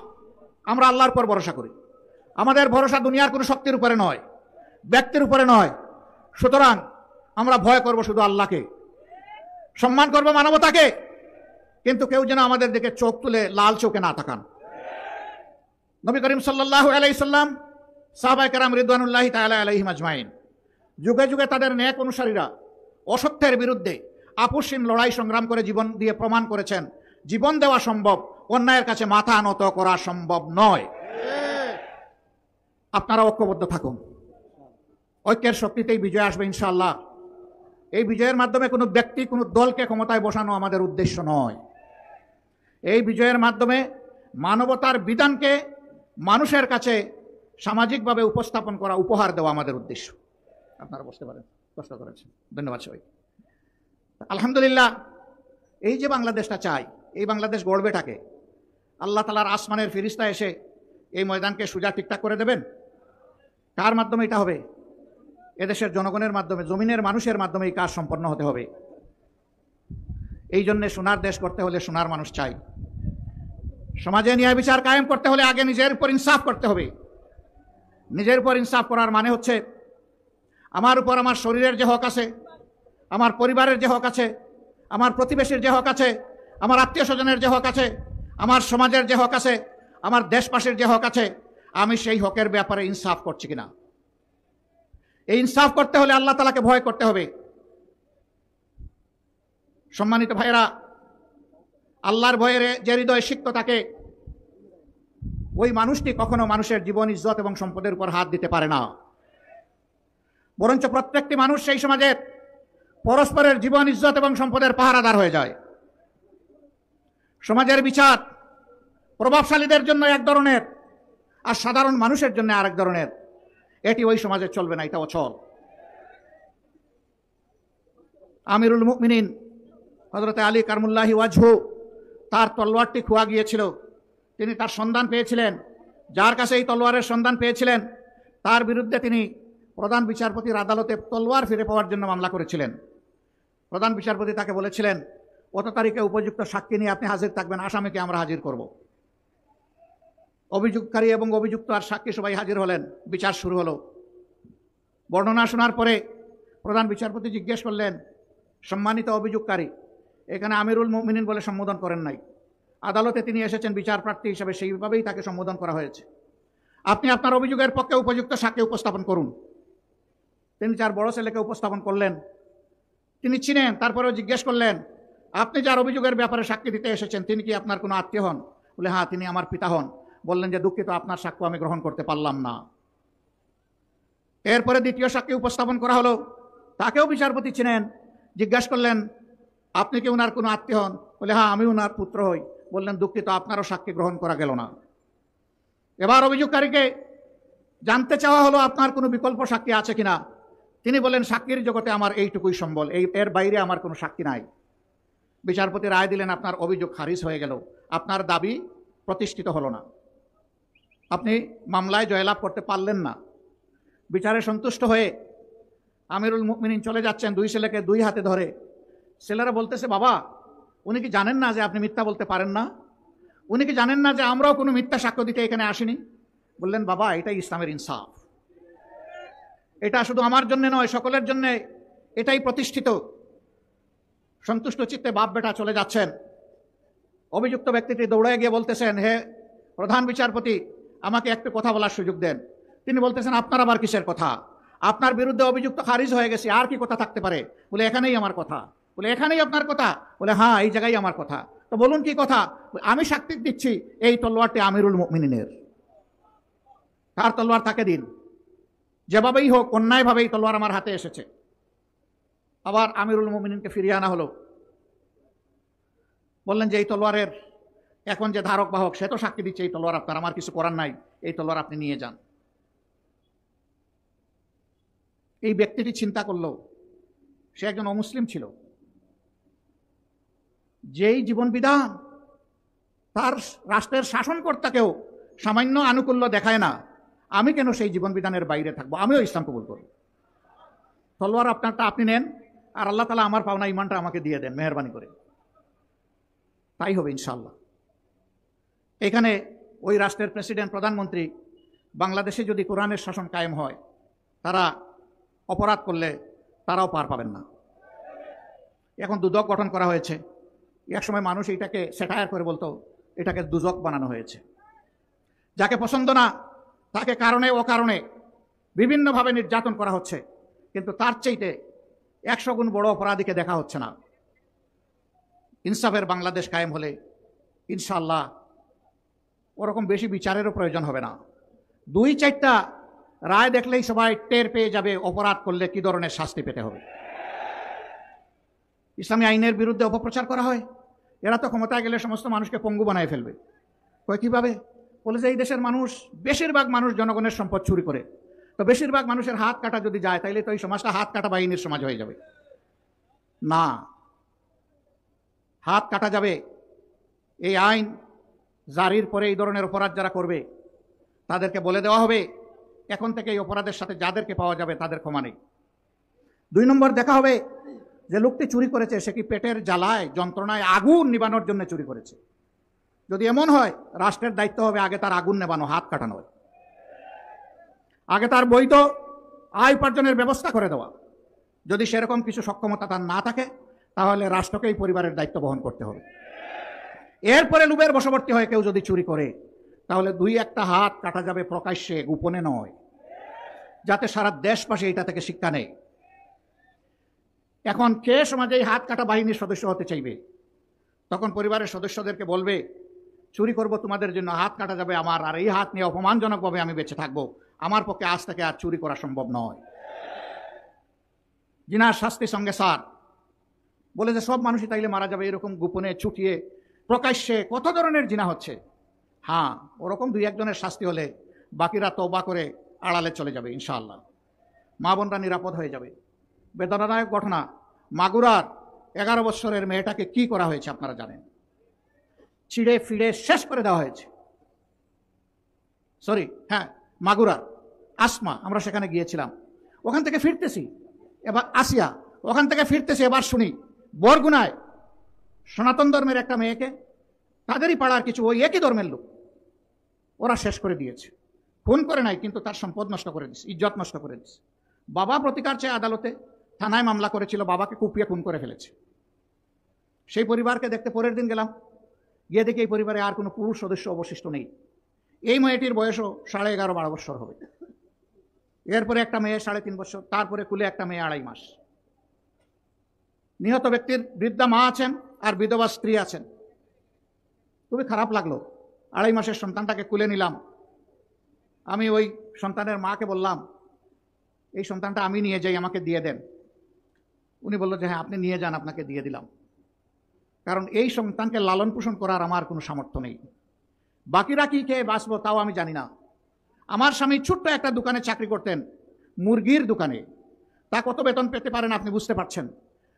আমরা আল্লাহর উপর ভরসা করি। আমাদের ভরসা দুনিয়ার কোনো শক্তির উপরে নয়, ব্যক্তির উপরে নয়। সুতরাং আমরা ভয় করব শুধু আল্লাহকে, সম্মান করব মানবতাকে, কিন্তু কেউ যেন আমাদের দিকে চোখ তুলে লাল চোখে না তাকান। নবী করিম সাল্লাল্লাহু আলাইহি সাল্লাম সাহাবায়ে কেরাম রিদওয়ানুল্লাহি তাআলা আলাইহিম আজমাইন, যুগে যুগে তাদের ন্যাক অনুসারীরা অসত্যের বিরুদ্ধে আপোষহীন লড়াই সংগ্রাম করে জীবন দিয়ে প্রমাণ করেছেন জীবন দেওয়া সম্ভব, অন্যায়ের কাছে মাথা নত করা সম্ভব নয়। আপনারা ঐক্যবদ্ধ থাকুন, ঐক্যের শক্তিতেই বিজয় আসবে ইনশাআল্লাহ। এই বিজয়ের মাধ্যমে কোনো ব্যক্তি কোনো দলকে ক্ষমতায় বসানো আমাদের উদ্দেশ্য নয়। এই বিজয়ের মাধ্যমে মানবতার বিধানকে মানুষের কাছে সামাজিকভাবে উপস্থাপন করা, উপহার দেওয়া আমাদের উদ্দেশ্য। আপনারা বসতে পারেন, কষ্ট করেছেন, ধন্যবাদ সবাই। আলহামদুলিল্লাহ, এই যে বাংলাদেশটা চাই, এই বাংলাদেশ গড়বেটাকে আল্লাহ তাআলার আসমানের ফেরেশতা এসে এই ময়দানকে সোজা ঠিকঠাক করে দেবেন। কার মাধ্যমে এটা হবে? এদেশের জনগণের মাধ্যমে, জমিনের মানুষের মাধ্যমে এই কাজ সম্পন্ন হতে হবে। এই জন্যে সোনার দেশ করতে হলে সোনার মানুষ চাই। সমাজে ন্যায় বিচার কায়েম করতে হলে আগে নিজের উপর ইনসাফ করতে হবে। নিজের উপর ইনসাফ করার মানে হচ্ছে আমার উপর আমার শরীরের যে হক আছে, আমার পরিবারের যে হক আছে, আমার প্রতিবেশীর যে হক আছে, আমার আত্মীয় স্বজনের যে হক আছে, আমার সমাজের যে হক আছে, আমার দেশবাসীর যে হক আছে, আমি সেই হকের ব্যাপারে ইনসাফ করছি কিনা। এই ইনসাফ করতে হলে আল্লাহ তাআলাকে ভয় করতে হবে। সম্মানিত ভাইয়েরা, আল্লাহর ভয়ের যে হৃদয় সিক্ত থাকে, ওই মানুষটি কখনো মানুষের জীবন, ইজ্জত এবং সম্পদের উপর হাত দিতে পারে না। বরঞ্চ প্রত্যেকটি মানুষ সেই সমাজের পরস্পরের জীবন, ইজ্জত এবং সম্পদের পাহারাদার হয়ে যায়। সমাজের বিচার প্রভাবশালীদের জন্য এক ধরনের, আর সাধারণ মানুষের জন্য আরেক ধরনের। এটি ওই সমাজে চলবে না, এটা অচল। আমিরুল মুমিনিন হযরত আলী কারমুল্লাহি ওয়াজহু, তার তলোয়ারটি খোয়া গিয়েছিল। তিনি তার সন্ধান পেয়েছিলেন। যার কাছে এই তলোয়ারের সন্ধান পেয়েছিলেন তার বিরুদ্ধে তিনি প্রধান বিচারপতির আদালতে তলোয়ার ফিরে পাওয়ার জন্য মামলা করেছিলেন। প্রধান বিচারপতি তাকে বলেছিলেন, কত তারিখে উপযুক্ত সাক্ষী নিয়ে আপনি হাজির থাকবেন, আসামিকে আমরা হাজির করব। অভিযোগকারী এবং অভিযুক্ত আর সাক্ষী সবাই হাজির হলেন। বিচার শুরু হলো। বর্ণনা শোনার পরে প্রধান বিচারপতি জিজ্ঞেস করলেন, সম্মানিত অভিযোগকারী, এখানে আমিরুল মুমিনিন বলে সম্বোধন করেন নাই। আদালতে তিনি এসেছেন বিচার প্রার্থী হিসেবে, সেইভাবেই তাকে সম্বোধন করা হয়েছে। আপনি আপনার অভিযোগের পক্ষে উপযুক্ত সাক্ষী উপস্থাপন করুন। তিনি তার বড় ছেলেকে উপস্থাপন করলেন। তিনি চিনেন, তারপরেও জিজ্ঞেস করলেন, আপনি যার অভিযোগের ব্যাপারে সাক্ষী দিতে এসেছেন তিনি কি আপনার কোনো আত্মীয় হন? বলে, হ্যাঁ, তিনি আমার পিতা হন। বললেন যে, দুঃখিত, আপনার সাক্ষ্য আমি গ্রহণ করতে পারলাম না। এরপরে দ্বিতীয় সাক্ষী উপস্থাপন করা হলো। তাকেও বিচারপতি চিনেন। জিজ্ঞাসা করলেন, আপনি কি ওনার কোনো আত্মীয় হন? বলে, হ্যাঁ, আমি ওনার পুত্র হই। বললেন, দুঃখিত, আপনারও সাক্ষী গ্রহণ করা গেল না। এবার অভিযোগকারীকে জানতে চাওয়া হলো, আপনার কোনো বিকল্প সাক্ষী আছে কিনা। তিনি বলেন, সাক্ষীর জগতে আমার এইটুকুই সম্বল, এর বাইরে আমার কোনো সাক্ষী নাই। বিচারপতি রায় দিলেন, আপনার অভিযোগ খারিজ হয়ে গেল, আপনার দাবি প্রতিষ্ঠিত হলো না, আপনি মামলায় জয়লাভ করতে পারলেন না। বিচারে সন্তুষ্ট হয়ে আমিরুল মুমিনিন চলে যাচ্ছেন, দুই ছেলেকে দুই হাতে ধরে। ছেলেরা বলতেছে, বাবা, উনি কি জানেন না যে আপনি মিথ্যা বলতে পারেন না? উনি কি জানেন না যে আমরাও কোনো মিথ্যা সাক্ষ্য দিতে এখানে আসিনি? বললেন, বাবা, এটাই ইসলামের ইনসাফ। এটা শুধু আমার জন্য নয়, সকলের জন্য এটাই প্রতিষ্ঠিত। সন্তুষ্ট চিত্তে বাপ বেটা চলে যাচ্ছেন। অভিযুক্ত ব্যক্তিটি দৌড়ে গিয়ে বলতেছেন, হে প্রধান বিচারপতি, আমাকে একটু কথা বলার সুযোগ দেন। তিনি বলতেছেন, আপনার আবার কিসের কথা? আপনার বিরুদ্ধে অভিযুক্ত খারিজ হয়ে গেছে, আর কি কথা থাকতে পারে? বলে, এখানেই আমার কথা। বলে, এখানেই আপনার কথা? বলে, হ্যাঁ, এই জায়গায় আমার কথা। তো বলুন কি কথা? আমি সাক্ষী দিচ্ছি এই তলোয়ারটি আমিরুল মুমিনিনের। তার তলোয়ার তাকে দিন, যেভাবেই হোক অন্যায়ভাবেই তলোয়ার আমার হাতে এসেছে। আবার আমিরুল মুমিনিনকে ফিরিয়ে আনা হলো। বললেন যে, এই তলোয়ারের এখন যে ধারক বাহক সে তো সাক্ষী দিচ্ছে এই তলোয়ার আপনার, আমার কিছু করার নাই, এই তলোয়ার আপনি নিয়ে যান। এই ব্যক্তিটি চিন্তা করলো, সে একজন অমুসলিম ছিল। যেই জীবন বিধান তার রাষ্ট্রের শাসনকর্তাকেও সামান্য আনুকূল্য দেখায় না, আমি কেন সেই জীবন বিধানের বাইরে থাকবো? আমিও ইসলাম কবুল করি। তলোয়ার আপনারটা আপনি নেন, আর আল্লাহ তাআলা আমার পাওনা ইমানটা আমাকে দিয়ে দেন মেহেরবানি করে। তাই হবে ইনশাআল্লাহ। এখানে ওই রাষ্ট্রের প্রেসিডেন্ট, প্রধানমন্ত্রী, বাংলাদেশে যদি কোরআনের শাসন কায়েম হয়, তারা অপরাধ করলে তারাও পার পাবেন না। এখন দুদক গঠন করা হয়েছে। একসময় মানুষ এটাকে স্যাটায়ার করে বলতো, এটাকে দুজক বানানো হয়েছে। যাকে পছন্দ না তাকে কারণে অকারণে বিভিন্নভাবে নির্যাতন করা হচ্ছে, কিন্তু তার চাইতে 100 গুণ বড় অপরাধীকে দেখা হচ্ছে না। ইনসাফের বাংলাদেশ কায়েম হলে ইনশাআল্লাহ ওরকম বেশি বিচারেরও প্রয়োজন হবে না। 2-4টা রায় দেখলেই সবাই টের পেয়ে যাবে অপরাধ করলে কি ধরনের শাস্তি পেতে হবে। ইসলামী আইনের বিরুদ্ধে অপপ্রচার করা হয়, এরা তো ক্ষমতায় গেলে সমস্ত মানুষকে পঙ্গু বানায় ফেলবে। কিভাবে? বলে যে এই দেশের মানুষ, বেশিরভাগ মানুষ জনগণের সম্পদ চুরি করে, তো বেশিরভাগ মানুষের হাত কাটা যদি যায় তাইলে তো এই সমাজটা হাত কাটা বাহিনীর সমাজ হয়ে যাবে। না, হাত কাটা যাবে। এই আইন জারির পরে এই ধরনের অপরাধ যারা করবে তাদেরকে বলে দেওয়া হবে এখন থেকে এই অপরাধের সাথে যাদেরকে পাওয়া যাবে তাদের ক্ষমা নেই। 2 নম্বর দেখা হবে যে লোকটি চুরি করেছে সে কি পেটের জ্বালায় যন্ত্রণায় আগুন নিবানোর জন্য চুরি করেছে। যদি এমন হয়, রাষ্ট্রের দায়িত্ব হবে আগে তার আগুন নেবানো, হাত কাটানো, আগে তার বৈধ আয় উপার্জনের ব্যবস্থা করে দেওয়া। যদি সেরকম কিছু সক্ষমতা তার না থাকে তাহলে রাষ্ট্রকে এই পরিবারের দায়িত্ব বহন করতে হবে। এরপরে লুবের বশবর্তী হয়ে কেউ যদি চুরি করে তাহলে 2-1টা হাত কাটা যাবে প্রকাশ্যে, গোপনে নয়, যাতে সারা দেশবাসী এটা থেকে শিক্ষা নেয়। এখন কে সমাজে এই হাত কাটা বাহিনীর সদস্য হতে চাইবে? তখন পরিবারের সদস্যদেরকে বলবে চুরি করব তোমাদের জন্য, হাত কাটা যাবে আমার, আর এই হাত নিয়ে অপমানজনকভাবে আমি বেঁচে থাকবো। আমার পক্ষে আজ থেকে আর চুরি করা সম্ভব নয়। জিনার শাস্তি সঙ্গে সার। বলে যে সব মানুষই তাইলে মারা যাবে, এরকম গোপনে চুটিয়ে প্রকাশ্যে কত ধরনের জিনা হচ্ছে। হ্যাঁ, ওরকম 2-1 জনের শাস্তি হলে বাকিরা তওবা করে আড়ালে চলে যাবে ইনশাআল্লাহ। মা বোনরা নিরাপদ হয়ে যাবে। বেদনাদায়ক ঘটনা, মাগুরার 11 বছরের মেয়েটাকে কি করা হয়েছে আপনারা জানেন? চিড়ে ফিড়ে শেষ করে দেওয়া হয়েছে। মাগুরার আসমা, আমরা সেখানে গিয়েছিলাম। ওখান থেকে ফিরতেছি, এবার আসিয়া ওখান থেকে ফিরতেছি, এবার শুনি বরগুনায় সনাতন ধর্মের একটা মেয়েকে তাদেরই পাড়ার কিছু ওই একই ধর্মের লোক ওরা শেষ করে দিয়েছে। খুন করে নাই, কিন্তু তার সম্পদ নষ্ট করে দিচ্ছে, ইজ্জত নষ্ট করে দিচ্ছে। বাবা প্রতিকার চেয়ে আদালতে থানায় মামলা করেছিল, বাবাকে কুপিয়ে খুন করে ফেলেছে। সেই পরিবারকে দেখতে পরের দিন গেলাম, গিয়ে দেখি এই পরিবারে আর কোনো পুরুষ সদস্য অবশিষ্ট নেই। এই মেয়েটির বয়সও 11.5-12 বছর হবে। এরপরে একটা মেয়ে 3.5 বছর, তারপরে কুলে একটা মেয়ে 2.5 মাস। নিহত ব্যক্তির বৃদ্ধা মা আছেন আর বিধবা স্ত্রী আছেন। খুবই খারাপ লাগলো। 2.5 মাসের সন্তানটাকে কুলে নিলাম। আমি ওই সন্তানের মাকে বললাম এই সন্তানটা আমি নিয়ে যাই, আমাকে দিয়ে দেন। উনি বলল যে হ্যাঁ আপনি নিয়ে যান, আপনাকে দিয়ে দিলাম। কারণ এই সন্তানকে লালন পোষণ করার আমার কোনো সামর্থ্য নেই। বাকিরা কি খেয়ে বাঁচবো তাও আমি জানি না। আমার স্বামী ছোট্ট একটা দোকানে চাকরি করতেন, মুরগির দোকানে। তা কত বেতন পেতে পারেন আপনি বুঝতে পারছেন।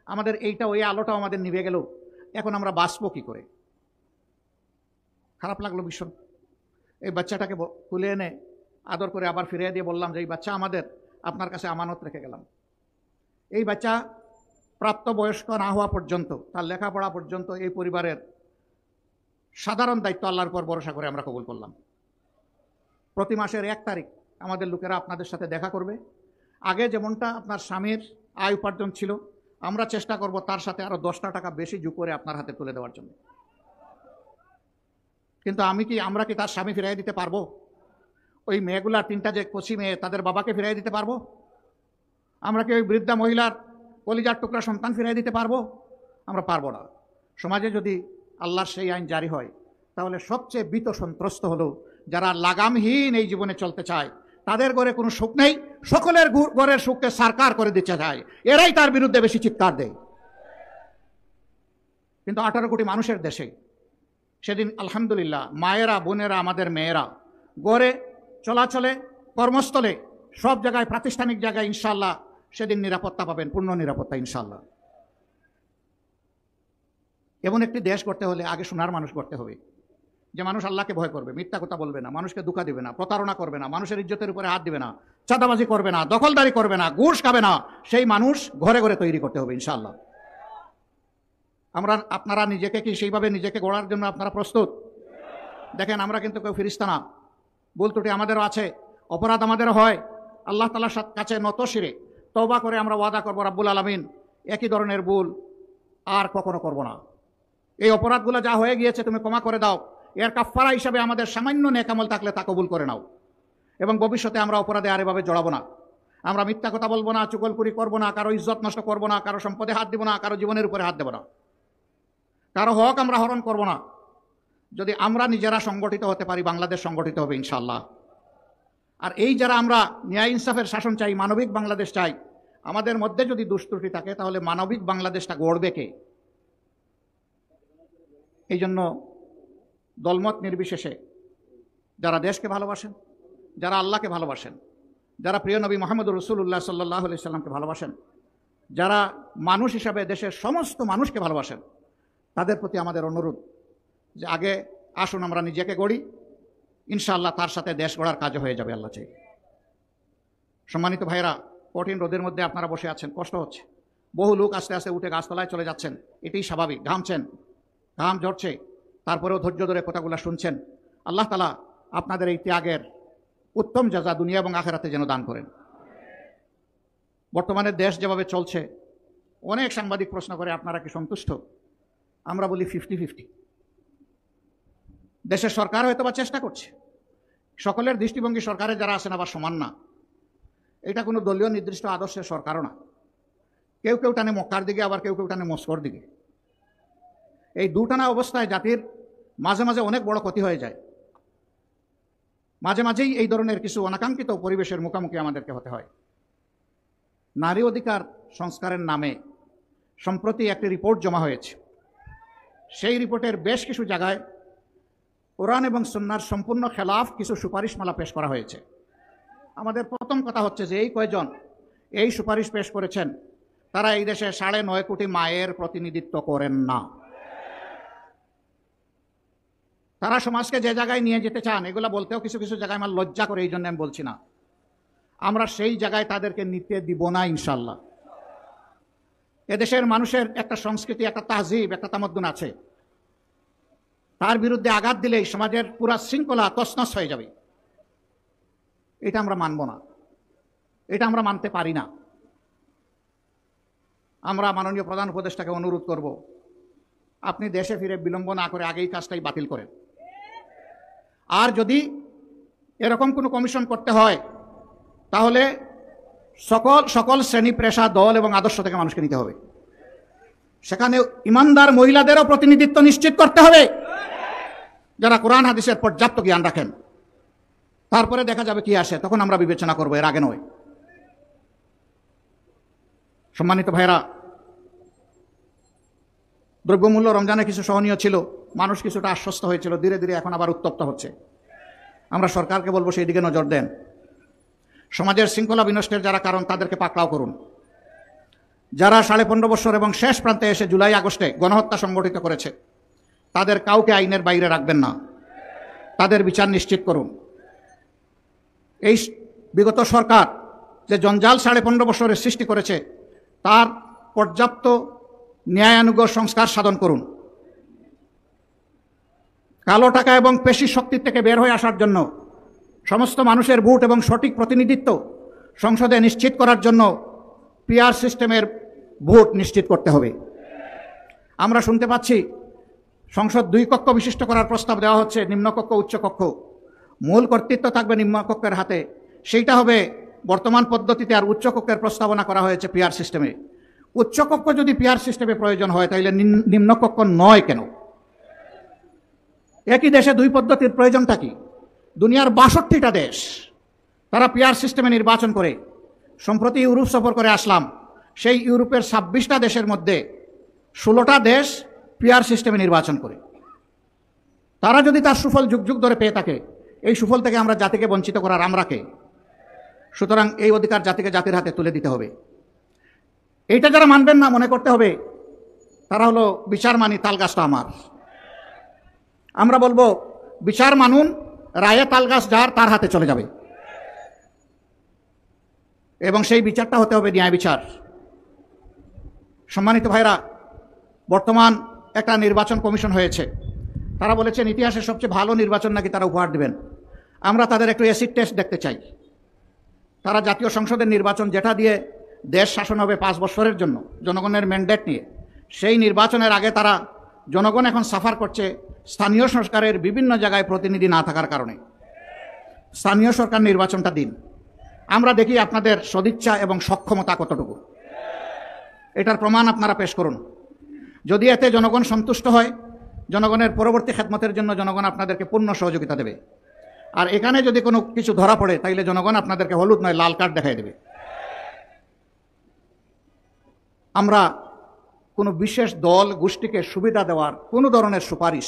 আমাদের এইটা, ওই আলোটাও আমাদের নিভে গেল, এখন আমরা বাঁচবো কি করে? খারাপ লাগলো ভীষণ। এই বাচ্চাটাকে তুলে এনে আদর করে আবার ফিরিয়ে দিয়ে বললাম যে এই বাচ্চা আমাদের, আপনার কাছে আমানত রেখে গেলাম। এই বাচ্চা প্রাপ্তবয়স্ক না হওয়া পর্যন্ত, তার লেখাপড়া পর্যন্ত এই পরিবারের সাধারণ দায়িত্ব আল্লাহর উপর ভরসা করে আমরা কবুল করলাম। প্রতি মাসের 1 তারিখ আমাদের লোকেরা আপনাদের সাথে দেখা করবে। আগে যেমনটা আপনার স্বামীর আয় উপার্জন ছিল, আমরা চেষ্টা করব তার সাথে আরো 10টা টাকা বেশি যোগ করে আপনার হাতে তুলে দেওয়ার জন্য। কিন্তু আমরা কি তার স্বামী ফিরাই দিতে পারবো? ওই মেয়েগুলা 3টা যে কচি মেয়ে, তাদের বাবাকে ফিরাই দিতে পারবো? আমরা কি ওই বৃদ্ধা মহিলার কলিজার টুকরা সন্তান ফিরাই দিতে পারবো? আমরা পারবো না। সমাজে যদি আল্লাহর সেই আইন জারি হয় তাহলে সবচেয়ে ভীত সন্ত্রস্ত হলো যারা লাগামহীন এই জীবনে চলতে চায়। তাদের ঘরে কোনো সুখ নেই, সকলের ঘরের সুখকে সারকার করে দিতে চায়, এরাই তার বিরুদ্ধে বেশি চিৎকার দেয়। কিন্তু 18 কোটি মানুষের দেশে সেদিন আলহামদুলিল্লাহ মায়েরা, বোনেরা, আমাদের মেয়েরা ঘরে, চলাচলে, কর্মস্থলে, সব জায়গায়, প্রাতিষ্ঠানিক জায়গায় ইনশাআল্লাহ সেদিন নিরাপত্তা পাবেন, পূর্ণ নিরাপত্তা ইনশাআল্লাহ। এমন একটি দেশ করতে হলে আগে সোনার মানুষ করতে হবে, যে মানুষ আল্লাহকে ভয় করবে, মিথ্যা কথা বলবে না, মানুষকে ধোঁকা দিবে না, প্রতারণা করবে না, মানুষের ইজ্জতের উপরে হাত দিবে না, চাঁদাবাজি করবে না, দখলদারি করবে না, ঘুষ খাবে না। সেই মানুষ ঘরে ঘরে তৈরি করতে হবে ইনশাআল্লাহ। আপনারা নিজেকে কি সেইভাবে নিজেকে গড়ার জন্য আপনারা প্রস্তুত? দেখেন, আমরা কিন্তু কেউ ফিরিস্তা না, ভুল ত্রুটি আমাদেরও আছে, অপরাধ আমাদেরও হয়। আল্লাহ তাআলার কাছে নত শিরে তওবা করে আমরা ওয়াদা করব রাব্বুল আলামিন একই ধরনের ভুল আর কখনো করব না। এই অপরাধগুলো যা হয়ে গিয়েছে তুমি ক্ষমা করে দাও, এর কাফফারা হিসাবে আমাদের সামান্য নেক আমল থাকলে তা কবুল করে নাও। এবং ভবিষ্যতে আমরা অপরাধে আর এভাবে জড়াবো না। আমরা মিথ্যা কথা বলবো না, চুগলখুরি করবো না, কারো ইজ্জত নষ্ট করবো না, কারো সম্পদে হাত দিব না, কারো জীবনের উপরে হাত দেব না, কারো হক আমরা হরণ করব না। যদি আমরা নিজেরা সংগঠিত হতে পারি, বাংলাদেশ সংগঠিত হবে ইনশাআল্লাহ। আর এই যারা আমরা ন্যায় ইনসাফের শাসন চাই, মানবিক বাংলাদেশ চাই, আমাদের মধ্যে যদি দুষ্ত্রুটি থাকে তাহলে মানবিক বাংলাদেশটা গড়বে কে? এই জন্য দলমত নির্বিশেষে যারা দেশকে ভালোবাসেন, যারা আল্লাহকে ভালোবাসেন, যারা প্রিয় নবী মোহাম্মদ রসুল্লাহ সাল্লাল্লাহু আলাইহি সাল্লামকে ভালোবাসেন, যারা মানুষ হিসাবে দেশের সমস্ত মানুষকে ভালোবাসেন, তাদের প্রতি আমাদের অনুরোধ যে আগে আসুন আমরা নিজেকে গড়ি, ইনশাআল্লাহ তার সাথে দেশ গড়ার কাজও হয়ে যাবে, আল্লাহ চাই। সম্মানিত ভাইরা, কঠিন রোদের মধ্যে আপনারা বসে আছেন, কষ্ট হচ্ছে। বহু লোক আস্তে আস্তে উঠে গাছতলায় চলে যাচ্ছেন, এটাই স্বাভাবিক। ঘামছেন, ঘাম ঝরছে, তারপরেও ধৈর্য ধরে কথাগুলো শুনছেন। আল্লাহ তাআলা আপনাদের এই ত্যাগের উত্তম জাযা দুনিয়া এবং আখিরাতে যেন দান করেন। বর্তমানে দেশ যেভাবে চলছে, অনেক সাংবাদিক প্রশ্ন করে আপনারা কি সন্তুষ্ট? আমরা বলি 50-50। দেশের সরকার হয়তো বা চেষ্টা করছে, সকলের দৃষ্টিভঙ্গি সরকারে যারা আছেন আবার সমান না। এটা কোনো দলীয় নির্দিষ্ট আদর্শের সরকারও না। কেউ কেউ টানে মক্কার দিকে, আবার কেউ কেউ টানে মস্কোর দিকে। এই দুটানা অবস্থায় জাতির মাঝে মাঝে অনেক বড় ক্ষতি হয়ে যায়। মাঝে মাঝেই এই ধরনের কিছু অনাকাঙ্ক্ষিত পরিবেশের মুখোমুখি আমাদেরকে হতে হয়। নারী অধিকার সংস্কারের নামে সম্প্রতি একটি রিপোর্ট জমা হয়েছে। সেই রিপোর্টের বেশ কিছু জায়গায় কোরআন এবং সুন্নাহর সম্পূর্ণ খেলাফ কিছু সুপারিশমালা পেশ করা হয়েছে। আমাদের প্রথম কথা হচ্ছে যে এই কয়জন এই সুপারিশ পেশ করেছেন তারা এই দেশে 9.5 কোটি মায়ের প্রতিনিধিত্ব করেন না। তারা সমাজকে যে জায়গায় নিয়ে যেতে চান, এগুলো বলতেও কিছু কিছু জায়গায় আমার লজ্জা করে, এই জন্য আমি বলছি না। আমরা সেই জায়গায় তাদেরকে নিতে দিব না ইনশাল্লাহ। এদেশের মানুষের একটা সংস্কৃতি, একটা তাহজিব, একটা তামাদ্দুন আছে। তার বিরুদ্ধে আঘাত দিলেই সমাজের পুরা শৃঙ্খলা তছনছ হয়ে যাবে। এটা আমরা মানব না, এটা আমরা মানতে পারি না। আমরা মাননীয় প্রধান উপদেষ্টাকে অনুরোধ করব, আপনি দেশে ফিরে বিলম্ব না করে আগেই কাজটাই বাতিল করেন। আর যদি এরকম কোনো কমিশন করতে হয় তাহলে সকল শ্রেণী, পেশা, দল এবং আদর্শ থেকে মানুষকে নিতে হবে। সেখানে ইমানদার মহিলাদেরও প্রতিনিধিত্ব নিশ্চিত করতে হবে, যারা কোরআন হাদিসের পর্যাপ্ত জ্ঞান রাখেন। তারপরে দেখা যাবে কি আসে, তখন আমরা বিবেচনা করব, এর আগে নয়। সম্মানিত ভাইরা, দ্রব্যমূল্য রমজানে কিছু সহনীয় ছিল, মানুষ কিছুটা আশ্বস্ত হয়েছিল, ধীরে ধীরে এখন আবার উত্তপ্ত হচ্ছে। আমরা সরকারকে বলবো সেই দিকে নজর দেন। সমাজের শৃঙ্খলা বিনষ্টের যারা কারণ, তাদেরকে পাকড়াও করুন। যারা 15.5 বছর এবং শেষ প্রান্তে এসে জুলাই আগস্টে গণহত্যা সংগঠিত করেছে, তাদের কাউকে আইনের বাইরে রাখবেন না, তাদের বিচার নিশ্চিত করুন। এই বিগত সরকার যে জঞ্জাল 15.5 বছরের সৃষ্টি করেছে, তার পর্যাপ্ত ন্যায়ানুগ সংস্কার সাধন করুন। কালো টাকা এবং পেশি শক্তি থেকে বের হয়ে আসার জন্য, সমস্ত মানুষের ভোট এবং সঠিক প্রতিনিধিত্ব সংসদে নিশ্চিত করার জন্য পিআর সিস্টেমের ভোট নিশ্চিত করতে হবে। আমরা শুনতে পাচ্ছি সংসদ 2 কক্ষ বিশিষ্ট করার প্রস্তাব দেওয়া হচ্ছে, নিম্নকক্ষ, উচ্চকক্ষ। মূল কর্তৃত্ব থাকবে নিম্নকক্ষের হাতে, সেইটা হবে বর্তমান পদ্ধতিতে। আর উচ্চকক্ষের প্রস্তাবনা করা হয়েছে পিআর সিস্টেমে। উচ্চকক্ষ যদি পিআর সিস্টেমে প্রয়োজন হয়, তাহলে নিম্নকক্ষ নয় কেন? একই দেশে 2 পদ্ধতির প্রয়োজনটা কি? দুনিয়ার 62টা দেশ তারা পিআর সিস্টেমে নির্বাচন করে। সম্প্রতি ইউরোপ সফর করে আসলাম, সেই ইউরোপের 26টা দেশের মধ্যে 16টা দেশ পিআর সিস্টেমে নির্বাচন করে। তারা যদি তার সুফল যুগ যুগ ধরে পেয়ে থাকে, এই সুফল থেকে আমরা জাতিকে বঞ্চিত করার আমরা কে? সুতরাং এই অধিকার জাতিকে জাতির হাতে তুলে দিতে হবে। এইটা যারা মানবেন না, মনে করতে হবে তারা হলো বিচার মানি, তালগাছটা আমার। আমরা বলবো বিচার মানুন, রায়ে তালগাছ যার, তার হাতে চলে যাবে। এবং সেই বিচারটা হতে হবে ন্যায় বিচার। সম্মানিত ভাইরা, বর্তমান একটা নির্বাচন কমিশন হয়েছে। তারা বলেছেন ইতিহাসের সবচেয়ে ভালো নির্বাচন নাকি তারা উপহার দেবেন। আমরা তাদের একটু অ্যাসিড টেস্ট দেখতে চাই। তারা জাতীয় সংসদের নির্বাচন, যেটা দিয়ে দেশ শাসন হবে 5 বছরের জন্য জনগণের ম্যান্ডেট নিয়ে, সেই নির্বাচনের আগে তারা, জনগণ এখন সাফার করছে স্থানীয় সংস্কারের বিভিন্ন জায়গায় প্রতিনিধি না থাকার কারণে। স্থানীয় সরকার নির্বাচনটা দিন, আমরা দেখি আপনাদের সদিচ্ছা এবং সক্ষমতা কতটুকু। এটার প্রমাণ আপনারা পেশ করুন। যদি এতে জনগণ সন্তুষ্ট হয়, জনগণের পরবর্তী খেদমতের জন্য জনগণ আপনাদেরকে পূর্ণ সহযোগিতা দেবে। আর এখানে যদি কোনো কিছু ধরা পড়ে, তাইলে জনগণ আপনাদেরকে হলুদ নয় লাল কার্ড দেখাই দেবে। আমরা কোনো বিশেষ দল গোষ্ঠীকে সুবিধা দেওয়ার কোনো ধরনের সুপারিশ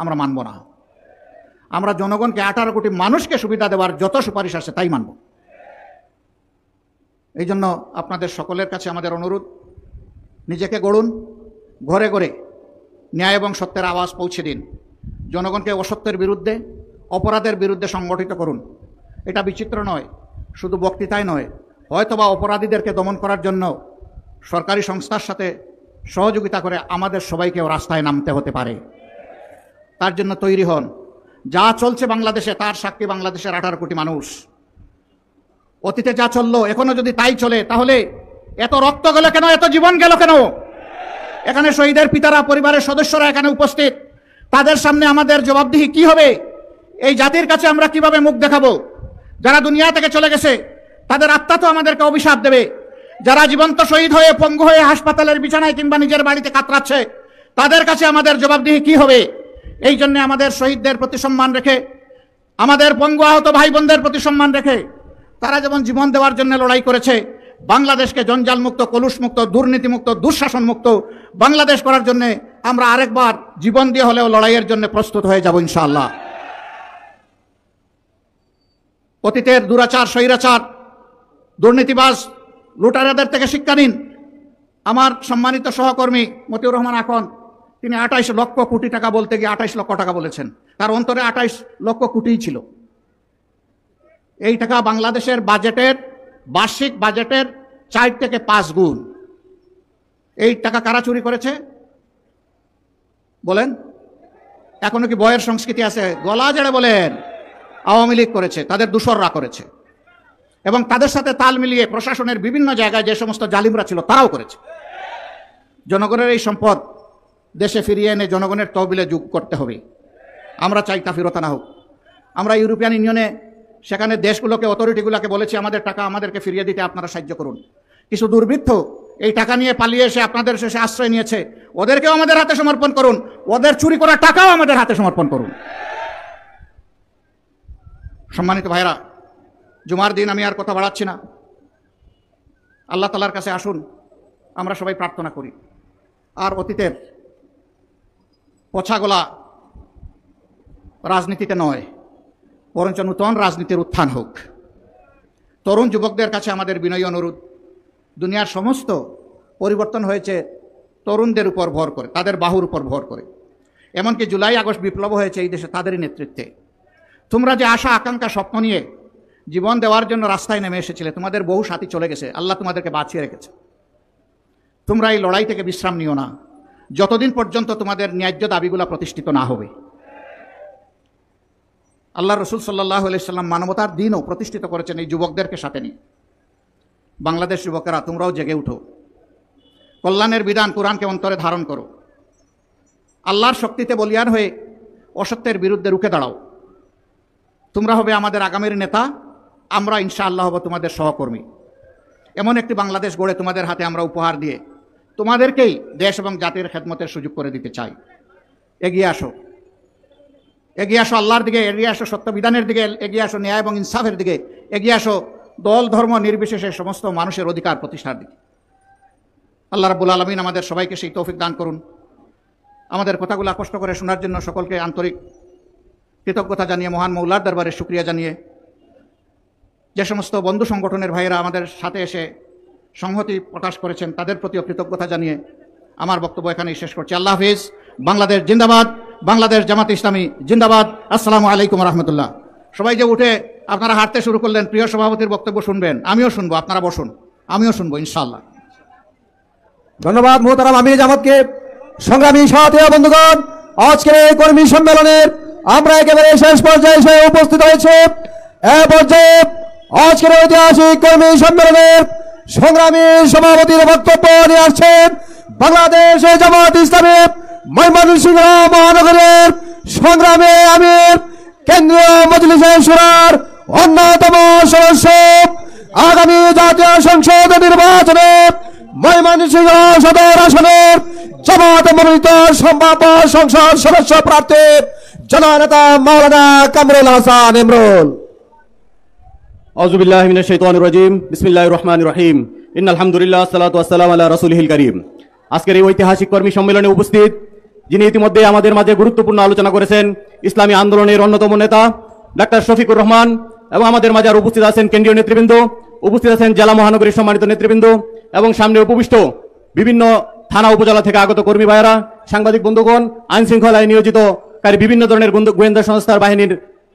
আমরা মানব না। আমরা জনগণকে 18 কোটি মানুষকে সুবিধা দেওয়ার যত সুপারিশ আছে তাই মানব। এই জন্য আপনাদের সকলের কাছে আমাদের অনুরোধ, নিজেকে গড়ুন, ঘরে ঘরে ন্যায় এবং সত্যের আওয়াজ পৌঁছে দিন। জনগণকে অসত্যের বিরুদ্ধে, অপরাধের বিরুদ্ধে সংগঠিত করুন। এটা বিচিত্র নয়, শুধু বক্তৃতায় নয়, হয়তোবা অপরাধীদেরকে দমন করার জন্য সরকারি সংস্থার সাথে সহযোগিতা করে আমাদের সবাইকেও রাস্তায় নামতে হতে পারে। তার জন্য তৈরি হন। যা চলছে বাংলাদেশে তার সাক্ষী বাংলাদেশের 18 কোটি মানুষ। অতীতে যা চললো এখনো যদি তাই চলে, তাহলে এত রক্ত গেল কেন, এত জীবন গেল কেন? এখানে শহীদের পিতারা, পরিবারের সদস্যরা এখানে উপস্থিত, তাদের সামনে আমাদের জবাবদিহি কি হবে? এই জাতির কাছে আমরা কিভাবে মুখ দেখাবো? যারা দুনিয়া থেকে চলে গেছে তাদের আত্মা তো আমাদেরকে অভিশাপ দেবে। যারা জীবন্ত শহীদ হয়ে, পঙ্গু হয়ে হাসপাতালের বিছানায় কিংবা নিজের বাড়িতে কাতরাচ্ছে, তাদের কাছে আমাদের জবাবদিহি কি হবে? এই জন্য আমাদের শহীদদের প্রতি সম্মান রেখে, আমাদের পঙ্গু আহত ভাই বোনদের প্রতি সম্মান রেখে, তারা যেমন জীবন দেওয়ার জন্য লড়াই করেছে, বাংলাদেশকে জঞ্জাল মুক্ত, কলুষ মুক্ত, দুর্নীতি মুক্ত, দুঃশাসন মুক্ত বাংলাদেশ করার জন্য আমরা আরেকবার জীবন দিয়ে হলেও লড়াইয়ের জন্য প্রস্তুত হয়ে যাব ইনশাআল্লাহ। অতীতের দুরাচার, স্বৈরাচার, দুর্নীতিবাজ, লুটারাদের থেকে শিক্ষা নিন। আমার সম্মানিত সহকর্মী মতিউর রহমান আখন, তিনি 28 লক্ষ কোটি টাকা বলতে গিয়ে 28 লক্ষ টাকা বলেছেন। তার অন্তরে 28 লক্ষ কোটিই ছিল। এই টাকা বাংলাদেশের বাজেটের, বার্ষিক বাজেটের 4 থেকে 5 গুণ। এই টাকা কারা চুরি করেছে বলেন? এখনো কি বয়ের সংস্কৃতি আছে? গলা জেড়ে বলেন। আওয়ামী লীগ করেছে, তাদের দূষররা করেছে, এবং তাদের সাথে তাল মিলিয়ে প্রশাসনের বিভিন্ন জায়গায় যে সমস্ত জালিমরা ছিল তারাও করেছে। জনগণের এই সম্পদ দেশে ফিরিয়ে এনে জনগণের তহবিলে যোগ করতে হবে। আমরা চাই তা ফেরত আনা হোক। আমরা ইউরোপিয়ান ইউনিয়নে, সেখানে দেশগুলোকে, অথরিটিগুলোকে বলেছি আমাদের টাকা আমাদেরকে ফিরিয়ে দিতে আপনারা সাহায্য করুন। কিছু দুর্বৃত্ত এই টাকা নিয়ে পালিয়ে এসে আপনাদের শেষে আশ্রয় নিয়েছে, ওদেরকেও আমাদের হাতে সমর্পণ করুন। ওদের চুরি করা টাকাও আমাদের হাতে সমর্পণ করুন। সম্মানিত ভাইরা, জুমার দিন আমি আর কথা বাড়াচ্ছি না। আল্লাহ তাআলার কাছে আসুন, আমরা সবাই প্রার্থনা করি। আর অতীতের পছাগোলা রাজনীতিতে নয়, বরঞ্চ নূতন রাজনীতির উত্থান হোক। তরুণ যুবকদের কাছে আমাদের বিনয়ী অনুরোধ, দুনিয়ার সমস্ত পরিবর্তন হয়েছে তরুণদের উপর ভর করে, তাদের বাহুর উপর ভর করে। এমনকি জুলাই আগস্ট বিপ্লব হয়েছে এই দেশে তাদেরই নেতৃত্বে। তোমরা যে আশা, আকাঙ্ক্ষা, স্বপ্ন নিয়ে জীবন দেওয়ার জন্য রাস্তায় নেমে এসেছিলে, তোমাদের বহু সাথী চলে গেছে, আল্লাহ তোমাদেরকে বাঁচিয়ে রেখেছে। তোমরা এই লড়াই থেকে বিশ্রাম নিও না যতদিন পর্যন্ত তোমাদের ন্যায্য দাবিগুলো প্রতিষ্ঠিত না হবে। আল্লাহ রসুল সাল্লাল্লাহু আলাইহি সাল্লাম মানবতার দিনও প্রতিষ্ঠিত করেছেন এই যুবকদেরকে সাথে নিয়ে। বাংলাদেশ যুবকেরা, তোমরাও জেগে উঠো, কল্যাণের বিধান কোরআনকে অন্তরে ধারণ করো, আল্লাহর শক্তিতে বলিয়ান হয়ে অসত্যের বিরুদ্ধে রুখে দাঁড়াও। তোমরা হবে আমাদের আগামীর নেতা, আমরা ইনশাআল্লাহ হব তোমাদের সহকর্মী। এমন একটি বাংলাদেশ গড়ে তোমাদের হাতে আমরা উপহার দিয়ে তোমাদেরকেই দেশ এবং জাতির খেদমতের সুযোগ করে দিতে চাই। এগিয়ে আসো, এগিয়ে আসো আল্লাহর দিকে, এগিয়ে আসো সত্য বিধানের দিকে, এগিয়ে আসো ন্যায় এবং ইনসাফের দিকে, এগিয়ে আসো দল ধর্ম নির্বিশেষে সমস্ত মানুষের অধিকার প্রতিষ্ঠার দিকে। আল্লাহ রাব্বুল আলামিন আমাদের সবাইকে সেই তৌফিক দান করুন। আমাদের কথাগুলো কষ্ট করে শোনার জন্য সকলকে আন্তরিক কৃতজ্ঞতা জানিয়ে, মহান মৌলার দরবারে শুকরিয়া জানিয়ে, যে সমস্ত বন্ধু সংগঠনের ভাইয়েরা আমাদের সাথে এসে সংহতি প্রকাশ করেছেন তাদের প্রতিও কৃতজ্ঞতা জানিয়ে আমার বক্তব্য এখানেই শেষ করছি। আল্লাহ হাফিজ। বাংলাদেশ জিন্দাবাদ, বাংলাদেশ জামাত ইসলামী জিন্দাবাদ। আসসালামু আলাইকুম রহমতুল্লাহ। সবাই যে উঠে আপনারা হাঁটতে শুরু করলেন, প্রিয় সভাপতির বক্তব্য শুনবেন, আমিও শুনবো, আপনারা বসুন, আমিও শুনবো ইনশাআল্লাহ। ধন্যবাদ মোহতারাম আমির জামাতকে। সংগ্রামী সাথী ও বন্ধুগণ, আজকের এই কর্মী সম্মেলনের আমরা একেবারে শেষ পর্যায়ে এসে উপস্থিত হয়েছে। এ পর্যায়ে আজকের ঐতিহাসিক কর্মী সম্মেলনের সংগ্রামী সভাপতির বক্তব্য নিয়ে আসছেন বাংলাদেশ জামাত ইসলামী ময়মনসিংহ মহানগরের সংগ্রামী আমির, কেন্দ্রীয় মজলিসে শুরার অন্যতম সদস্য আগামী জাতীয় সংসদ নির্বাচনে ময়মনসিংহ সদর আসনের জামাত মনোনীত সম্ভাব্য সংসদ সদস্য প্রার্থী জননেতা মাওলানা কামরুল হাসান ইমরুল। আউযুবিল্লাহি মিনাশ শাইতানির রাজীম। বিসমিল্লাহির রহমানির রহিম। ইন্নাল হামদুলিল্লাহ সালাতু ওয়াসসালামু আলা রাসূলিল কারীম। আজকের এই ঐতিহাসিক কর্মী সম্মেলনে উপস্থিত যিনি ইতিমধ্যে আমাদের মাঝে গুরুত্বপূর্ণ আলোচনা করেছেন, ইসলামী আন্দোলনের অন্যতম নেতা ডাক্তার শফিকুর রহমান, এবং আমাদের মাঝে আর উপস্থিত আছেন কেন্দ্রীয় নেতৃবৃন্দ, উপস্থিত আছেন জেলা মহানগরীর সম্মানিত নেতৃবৃন্দ, এবং সামনে উপবিষ্ট বিভিন্ন থানা উপজেলা থেকে আগত কর্মী ভাইয়েরা, সাংবাদিক বন্ধুগণ, আইন শৃঙ্খলায় নিয়োজিতকারী বিভিন্ন ধরনের গোয়েন্দা সংস্থার বাহিনীর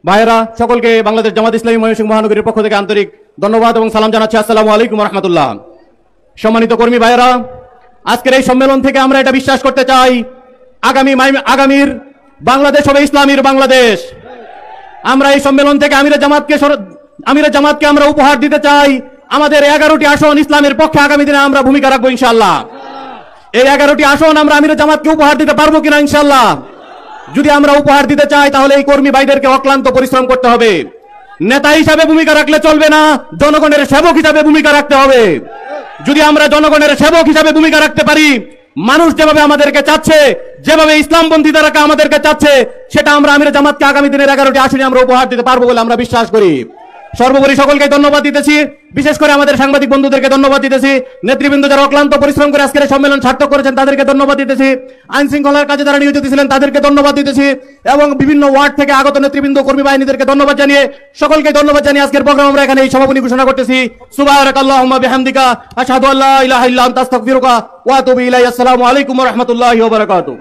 ভাইয়েরা, সকলকে বাংলাদেশ জামাত ইসলামী ময়মনসিংহ মহানগরীর পক্ষ থেকে আন্তরিক ধন্যবাদ এবং সালাম জানাচ্ছি। আসসালামু আলাইকুম ওয়া রাহমাতুল্লাহ। সম্মানিত কর্মী ভাইয়েরা, আজকের এই সম্মেলন থেকে আমরা এটা বিশ্বাস করতে চাই, আগামীর বাংলাদেশ হবে ইসলামীর বাংলাদেশ। আমরা এই সম্মেলন থেকে আমিরে জামাতকে আমরা উপহার দিতে চাই আমাদের 11টি আসন ইসলামের পক্ষে আগামী দিনে আমরা ভূমিকা রাখবো ইনশাআল্লাহ। এই 11টি আসন আমরা আমিরে জামাতকে উপহার দিতে পারবো কিনা ইনশাআল্লাহ। যদি আমরা উপহার দিতে চাই তাহলে এই কর্মী ভাইদেরকে অক্লান্ত পরিশ্রম করতে হবে। নেতা হিসাবে ভূমিকা রাখলে চলবে না, জনগণের সেবক হিসাবে ভূমিকা রাখতে হবে। যদি আমরা জনগণের সেবক হিসাবে ভূমিকা রাখতে পারি, মানুষ যেভাবে আমাদেরকে চাচ্ছে, যেভাবে ইসলামপন্থী তারা আমাদেরকে চাচ্ছে, সেটা আমরা আমিরে জামাতকে আগামী দিনের 11টি আসনে আমরা উপহার দিতে পারবো বলে আমরা বিশ্বাস করি। সর্বোপরি সকলকে ধন্যবাদ দিতেছি, বিশেষ করে আমাদের সাংবাদিক বন্ধুদেরকে ধন্যবাদ দিতেছি, নেতৃবৃন্দ যারা অক্লান্ত পরিশ্রম করে আজকের সম্মেলন সার্থক করেছেন তাদেরকে ধন্যবাদ দিতেছি, আইন শৃঙ্খলার কাজে যারা নিয়োজিত ছিলেন তাদেরকে ধন্যবাদ দিতেছি, এবং বিভিন্ন ওয়ার্ড থেকে আগত নেতৃবৃন্দ কর্মী বাহিনীদেরকে ধন্যবাদ জানিয়ে সকলকে ধন্যবাদ জানিয়ে আজকের প্রোগ্রাম আমরা এখানে সমাপনী ঘোষণা করতেছি। সুবহানাকাল্লাহুম্মা বিহামদিকা আশহাদু আল্লা ইলাহা ইল্লা আনতা আস্তাগফিরুকা ওয়া আতুবু ইলাইক। আসসালামু আলাইকুম ওয়া রাহমাতুল্লাহি ওয়া বারাকাতুহু।